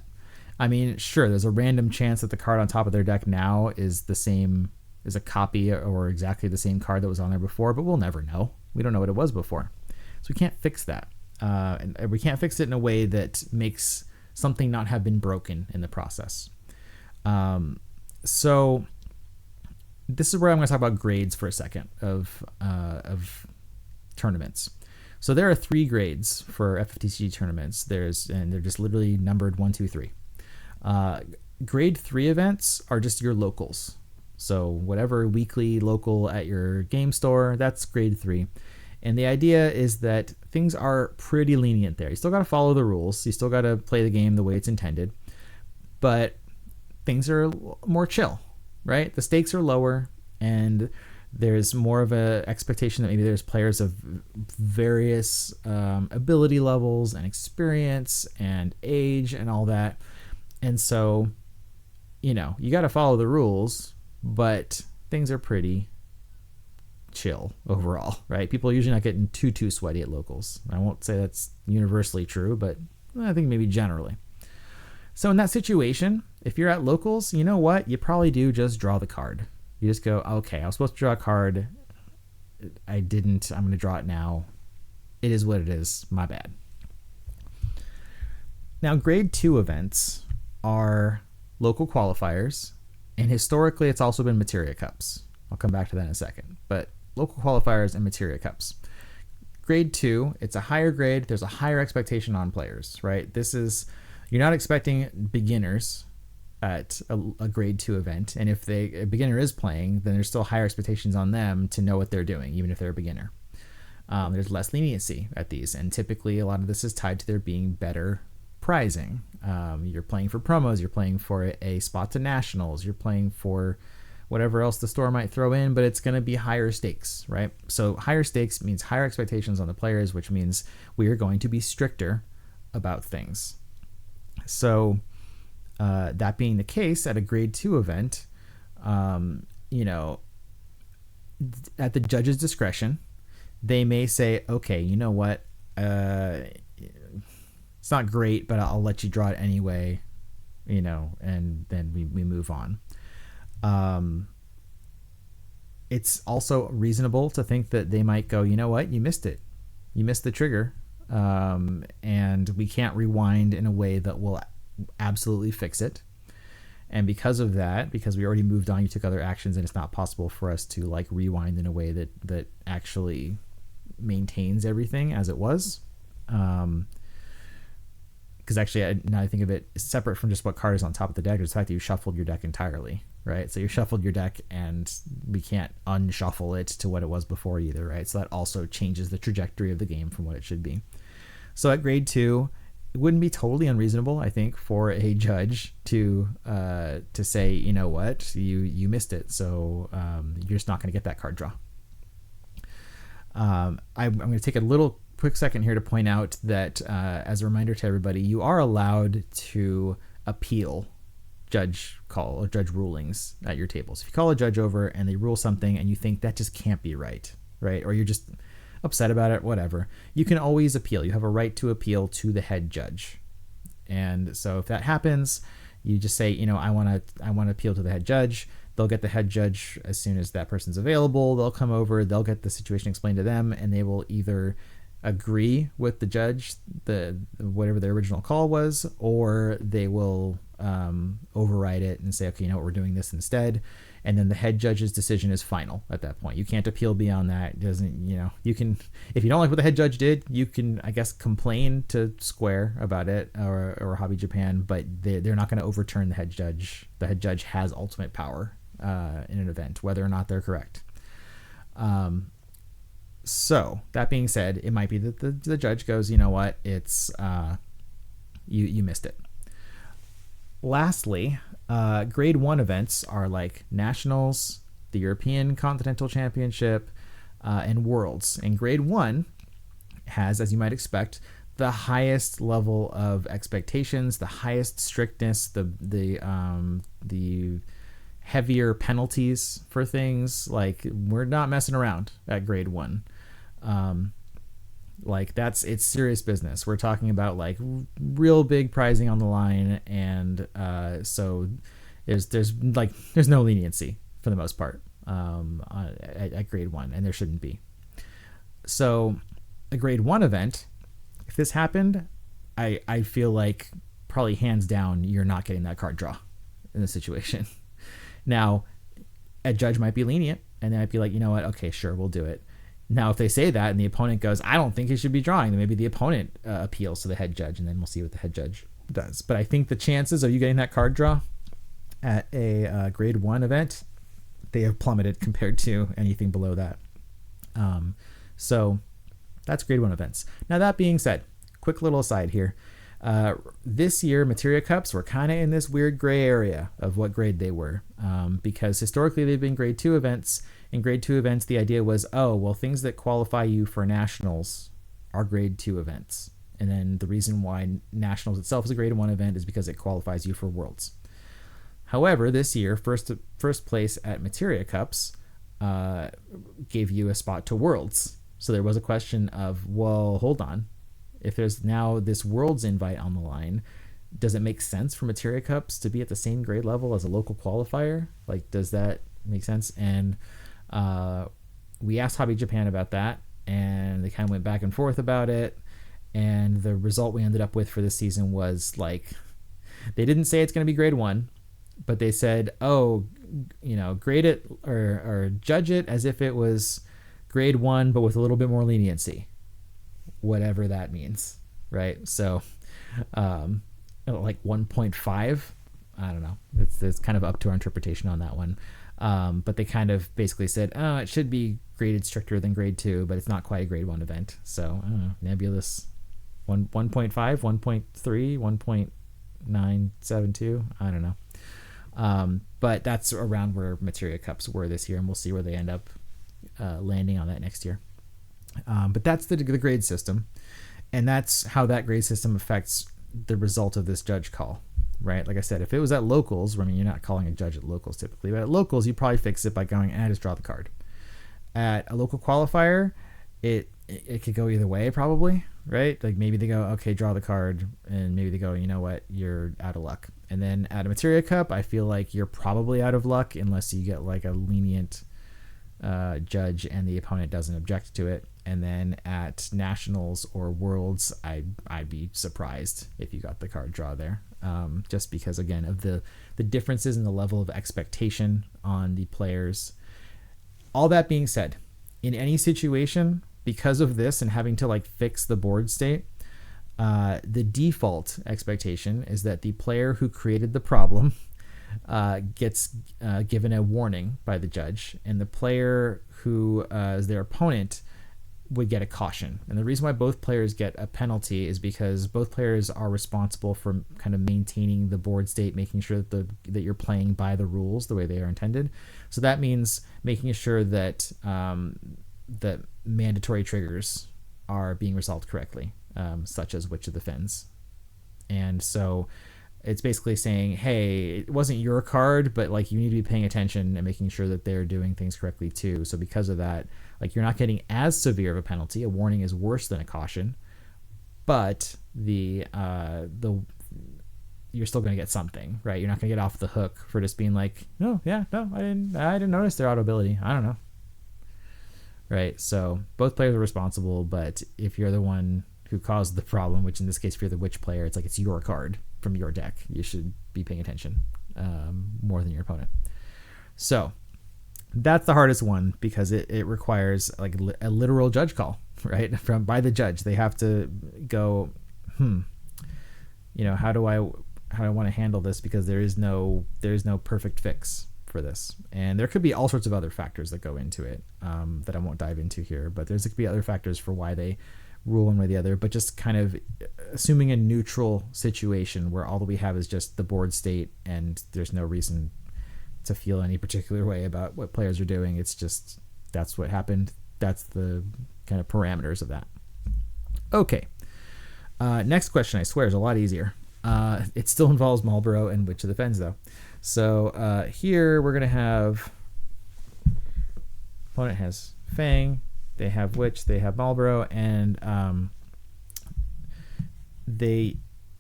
I mean, sure, there's a random chance that the card on top of their deck now is the same, is a copy or exactly the same card that was on there before, but we'll never know. We don't know what it was before. So we can't fix that. And we can't fix it in a way that makes something not have been broken in the process. So this is where I'm going to talk about grades for a second of tournaments. So there are 3 grades for FFTCG tournaments. And they're just literally numbered 1, 2, 3. Grade 3 events are just your locals. So whatever weekly local at your game store, that's grade 3. And the idea is that things are pretty lenient there. You still got to follow the rules. You still got to play the game the way it's intended. But things are more chill, right? The stakes are lower, and there's more of a expectation that maybe there's players of various ability levels and experience and age and all that. And so, you got to follow the rules, but things are pretty chill overall, right? People are usually not getting too sweaty at locals. I won't say that's universally true, but I think maybe generally. So in that situation, if you're at locals, you know what? You probably do just draw the card. You just go, okay, I was supposed to draw a card. I didn't. I'm going to draw it now. It is what it is. My bad. Now, grade 2 events are local qualifiers, and historically it's also been Materia Cups. I'll come back to that in a second. But local qualifiers and Materia Cups. Grade 2, it's a higher grade. There's a higher expectation on players, right? You're not expecting beginners at a grade 2 event. And if a beginner is playing, then there's still higher expectations on them to know what they're doing, even if they're a beginner. There's less leniency at these. And typically a lot of this is tied to there being better prizing. You're playing for promos. You're playing for a spot to nationals. You're playing for whatever else the store might throw in, but it's going to be higher stakes, right? So higher stakes means higher expectations on the players, which means we are going to be stricter about things. So that being the case at a grade 2 event, at the judge's discretion, they may say, okay, you know what? It's not great, but I'll let you draw it anyway, and then we move on. It's also reasonable to think that they might go, you know what? You missed it. You missed the trigger. And we can't rewind in a way that will absolutely fix it. And because of that, because we already moved on, you took other actions, and it's not possible for us to rewind in a way that actually maintains everything as it was. Because actually, now I think of it, separate from just what card is on top of the deck, is the fact that you shuffled your deck entirely, right? So you shuffled your deck, and we can't unshuffle it to what it was before either, right? So that also changes the trajectory of the game from what it should be. So at grade 2, it wouldn't be totally unreasonable, I think, for a judge to say, you know what, you missed it, so you're just not going to get that card draw. I'm going to take a little quick second here to point out that as a reminder to everybody, you are allowed to appeal judge call or judge rulings at your tables. If you call a judge over and they rule something and you think that just can't be right, or you're just upset about it, whatever, you can always appeal. You have a right to appeal to the head judge. And so if that happens, you just say, I want to appeal to the head judge. They'll get the head judge as soon as that person's available. They'll come over, they'll get the situation explained to them, and they will either agree with the judge, whatever the original call was, or they will override it and say, okay, we're doing this instead. And then the head judge's decision is final at that point. You can't appeal beyond that. It doesn't, you can, if you don't like what the head judge did, you can, I guess, complain to Square about it or Hobby Japan, but they're not going to overturn the head judge. The head judge has ultimate power in an event, whether or not they're correct. So that being said, it might be that the judge goes, you know what, it's you missed it. Lastly, grade 1 events are like Nationals, the European Continental Championship, and Worlds. And grade 1 has, as you might expect, the highest level of expectations, the highest strictness, the heavier penalties for things. Like, we're not messing around at grade 1. Like it's serious business. We're talking about like real big pricing on the line, and so there's no leniency for the most part at grade 1, and there shouldn't be. So a grade 1 event, if this happened, I feel like probably hands down you're not getting that card draw in this situation. Now, a judge might be lenient, and they might be like, you know what, okay, sure, we'll do it. Now, if they say that and the opponent goes, I don't think he should be drawing, then maybe the opponent appeals to the head judge, and then we'll see what the head judge does. But I think the chances of you getting that card draw at a grade 1 event, they have plummeted compared to anything below that. So that's grade 1 events. Now, that being said, quick little aside here. This year, Materia Cups were kind of in this weird gray area of what grade they were, because historically they've been grade 2 events. In grade 2 events, the idea was, oh, well, things that qualify you for nationals are grade 2 events. And then the reason why nationals itself is a grade 1 event is because it qualifies you for worlds. However, this year, first place at Materia Cups gave you a spot to worlds. So there was a question of, well, hold on. If there's now this worlds invite on the line, does it make sense for Materia Cups to be at the same grade level as a local qualifier? Like, does that make sense? And we asked Hobby Japan about that, and they kind of went back and forth about it. And the result we ended up with for this season was like, they didn't say it's going to be grade 1, but they said, oh, grade it or judge it as if it was grade 1, but with a little bit more leniency, whatever that means, right? So, like 1.5, I don't know. It's kind of up to our interpretation on that one. But they kind of basically said, oh, it should be graded stricter than grade 2, but it's not quite a grade 1 event. So, I don't know, nebulous 1.5, 1.3, 1.972, I don't know. But that's around where Materia Cups were this year, and we'll see where they end up landing on that next year. But that's the grade system, and that's how that grade system affects the result of this judge call, right? Like I said, if it was at locals, I mean, you're not calling a judge at locals typically, but at locals, you probably fix it by going, just draw the card. At a local qualifier, it could go either way probably, right? Like maybe they go, okay, draw the card, and maybe they go, you know what, you're out of luck. And then at a Materia Cup, I feel like you're probably out of luck unless you get like a lenient judge and the opponent doesn't object to it. And then at nationals or worlds, I'd be surprised if you got the card draw there, just because, again, of the differences in the level of expectation on the players. All that being said, in any situation, because of this and having to like fix the board state, the default expectation is that the player who created the problem gets given a warning by the judge, and the player who is their opponent would get a caution. And the reason why both players get a penalty is because both players are responsible for kind of maintaining the board state, making sure that you're playing by the rules the way they are intended. So that means making sure that that mandatory triggers are being resolved correctly, such as which of the Fens. And so it's basically saying, hey, it wasn't your card, but like you need to be paying attention and making sure that they're doing things correctly too. So because of that, like you're not getting as severe of a penalty. A warning is worse than a caution, but you're still going to get something, right? You're not going to get off the hook for just being like, I didn't notice their auto ability. I don't know. Right. So both players are responsible, but if you're the one who caused the problem, which in this case, if you're the witch player, it's like, it's your card from your deck. You should be paying attention more than your opponent. So that's the hardest one because it requires like a literal judge call, right? By the judge. They have to go, how do I want to handle this, because there is no perfect fix for this. And there could be all sorts of other factors that go into it that I won't dive into here, but there could be other factors for why they rule one way or the other. But just kind of assuming a neutral situation where all that we have is just the board state and there's no reason to feel any particular way about what players are doing. It's just, that's what happened. That's the kind of parameters of that. Okay. Next question, I swear, is a lot easier. It still involves Malboro and Witch of the Fens, though. So here we're going to have, opponent has Fang, they have Witch, they have Malboro, and they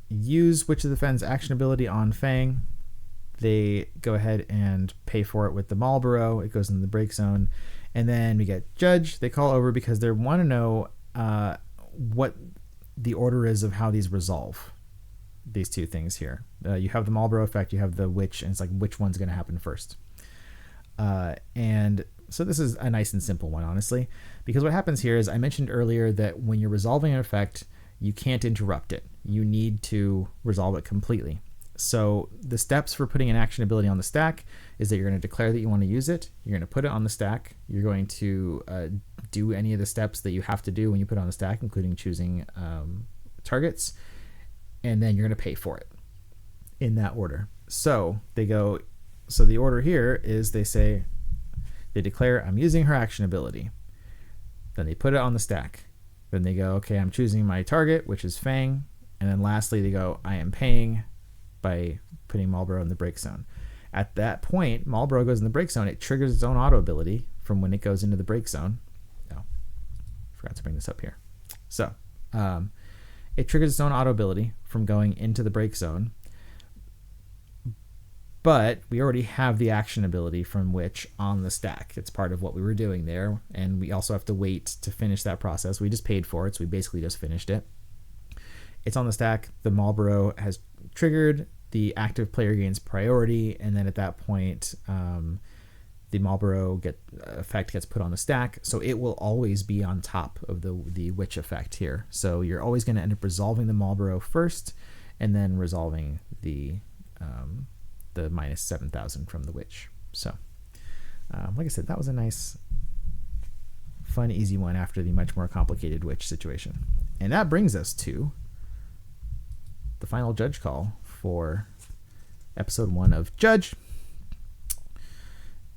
use Witch of the Fens action ability on Fang. They go ahead and pay for it with the Malboro. It goes in the break zone. And then we get Judge. They call over because they want to know what the order is of how these resolve. These two things here. You have the Malboro effect, you have the Witch, and it's like which one's going to happen first. And so this is a nice and simple one, honestly, because what happens here is I mentioned earlier that when you're resolving an effect, you can't interrupt it. You need to resolve it completely. So the steps for putting an action ability on the stack is that you're going to declare that you want to use it. You're going to put it on the stack. You're going to do any of the steps that you have to do when you put it on the stack, including choosing targets. And then you're going to pay for it in that order. So the order here is they declare, I'm using her action ability. Then they put it on the stack. Then they go, okay, I'm choosing my target, which is Fang. And then lastly, they go, I am paying by putting Malboro in the break zone. At that point, Malboro goes in the break zone. It triggers its own auto ability from when it goes into the break zone. Oh, forgot to bring this up here. So it triggers its own auto ability from going into the break zone. But we already have the action ability from Witch on the stack. It's part of what we were doing there. And we also have to wait to finish that process. We just paid for it, so we basically just finished it. It's on the stack. The Malboro has triggered. The active player gains priority. And then at that point, the Malboro effect gets put on the stack. So it will always be on top of the Witch effect here. So you're always going to end up resolving the Malboro first and then resolving the minus 7,000 from the Witch. So like I said, that was a nice, fun, easy one after the much more complicated Witch situation. And that brings us to the final judge call for episode 1 of Judge.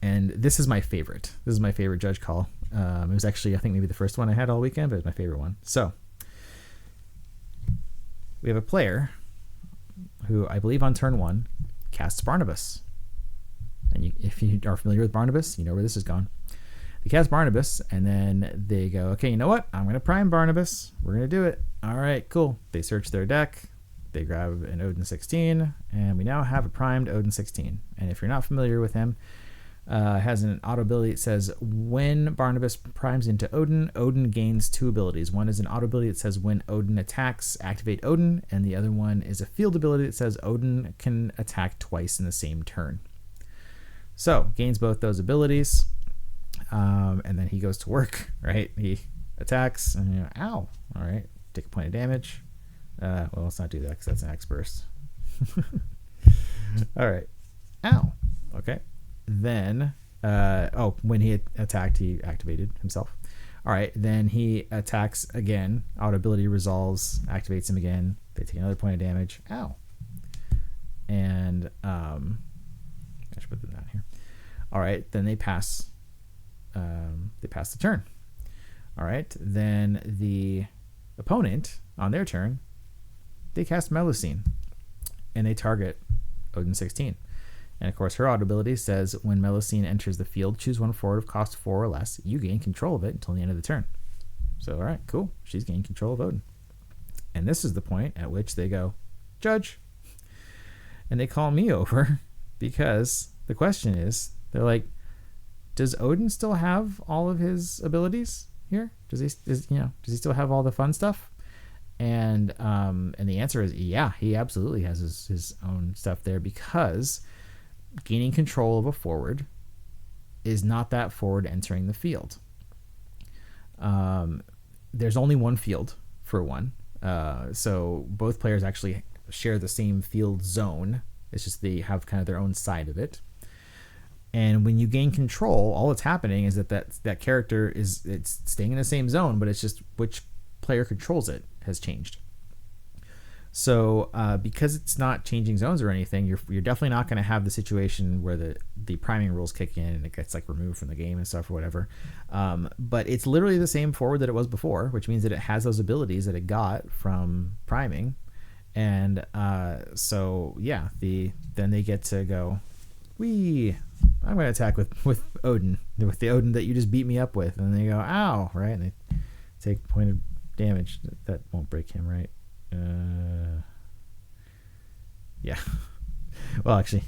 And this is my favorite. This is my favorite judge call. It was actually, I think, maybe the first one I had all weekend, but it's my favorite one. So we have a player who I believe on turn 1 casts Barnabas. And if you are familiar with Barnabas, you know where this is going. They cast Barnabas, and then they go, okay, you know what? I'm going to prime Barnabas. We're going to do it. All right, cool. They search their deck. They grab an Odin 16, and we now have a primed Odin 16. And if you're not familiar with him, has an auto ability that says when Barnabas primes into Odin, Odin gains 2 abilities. One is an auto ability that says when Odin attacks, activate Odin, and the other one is a field ability that says Odin can attack twice in the same turn. So gains both those abilities, and then he goes to work, right? He attacks, and ow, all right, take a point of damage. Well, let's not do that because that's an X burst. All right, ow, okay. Then, when he attacked, he activated himself. All right, then he attacks again. Auto ability resolves, activates him again. They take another point of damage. Ow. And I should put them down here. All right, then they pass. They pass the turn. All right, then the opponent on their turn, they cast Melusine, and they target Odin 16. And of course, her auto ability says when Melusine enters the field, choose one forward of cost 4 or less. You gain control of it until the end of the turn. So, all right, cool. She's gained control of Odin. And this is the point at which they go, Judge. And they call me over because the question is, they're like, does Odin still have all of his abilities here? Does he still have all the fun stuff? And the answer is, yeah, he absolutely has his own stuff there, because gaining control of a forward is not that forward entering the field. There's only one field for one. So both players actually share the same field zone. It's just they have kind of their own side of it. And when you gain control, all that's happening is that character it's staying in the same zone, but it's just which player controls it has changed. So because it's not changing zones or anything, you're definitely not going to have the situation where the priming rules kick in and it gets like removed from the game and stuff or whatever. But it's literally the same forward that it was before, which means that it has those abilities that it got from priming. And so yeah, then they get to go, wee, I'm going to attack with Odin, with the Odin that you just beat me up with. And they go, ow, right? And they take a point of damage. That won't break him, right? Yeah. Well, actually,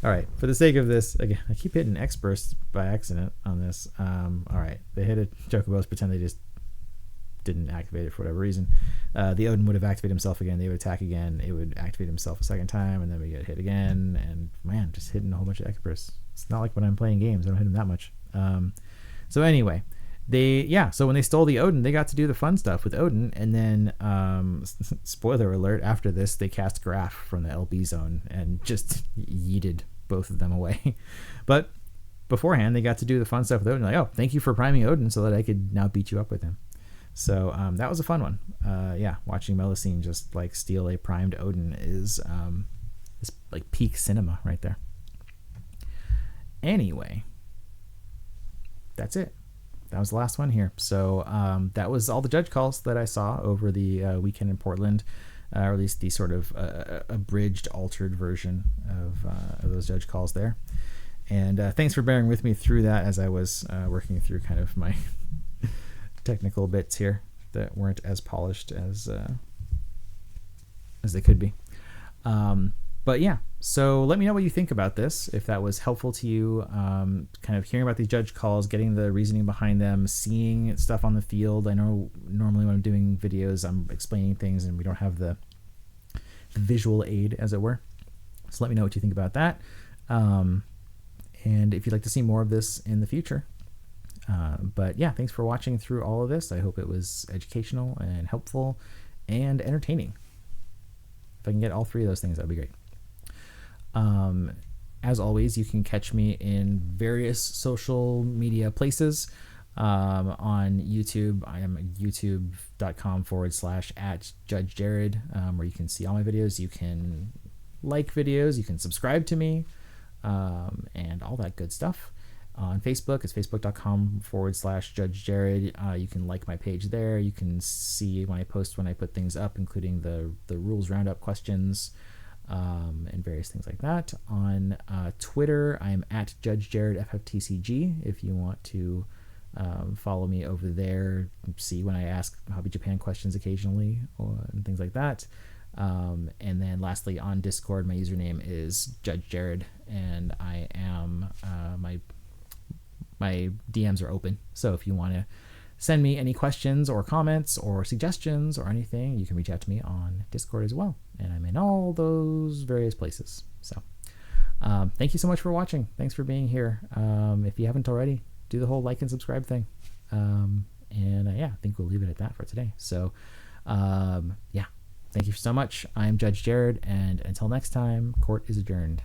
all right. For the sake of this, again, I keep hitting X bursts by accident on this. All right. They hit it. Chocobos pretend they just didn't activate it for whatever reason. The Odin would have activated himself again. They would attack again. It would activate himself a second time, and then we get hit again. And man, just hitting a whole bunch of X bursts. It's not like when I'm playing games. I don't hit them that much. So anyway, so when they stole the Odin, they got to do the fun stuff with Odin, and then spoiler alert, after this they cast Graph from the LB zone and just yeeted both of them away. But beforehand they got to do the fun stuff with Odin, like, oh, thank you for priming Odin so that I could now beat you up with him. So that was a fun one. Watching Melusine just like steal a primed Odin is like peak cinema right there. Anyway, that's it. That was the last one here. So that was all the judge calls that I saw over the weekend in Portland, or at least the sort of abridged, altered version of those judge calls there. And thanks for bearing with me through that as I was working through kind of my technical bits here that weren't as polished as they could be. But yeah, so let me know what you think about this, if that was helpful to you, kind of hearing about these judge calls, getting the reasoning behind them, seeing stuff on the field. I know normally when I'm doing videos, I'm explaining things and we don't have the visual aid, as it were. So let me know what you think about that. And if you'd like to see more of this in the future. But yeah, thanks for watching through all of this. I hope it was educational and helpful and entertaining. If I can get all three of those things, that'd be great. As always, you can catch me in various social media places. On YouTube, I am youtube.com/@JudgeJared, where you can see all my videos. You can like videos, you can subscribe to me, and all that good stuff. On Facebook, it's facebook.com/JudgeJared. You can like my page there. You can see when I post, when I put things up, including the rules roundup questions, and various things like that. On Twitter, I'm @JudgeJared FFTCG. If you want to follow me over there, see when I ask Hobby Japan questions occasionally, and things like that. And then lastly, on Discord, my username is JudgeJared, and I am my DMs are open. So if you want to send me any questions or comments or suggestions or anything, you can reach out to me on Discord as well. And I'm in all those various places. So thank you so much for watching. Thanks for being here. If you haven't already, do the whole like and subscribe thing. I think we'll leave it at that for today. So thank you so much. I'm Judge Jared, and until next time, court is adjourned.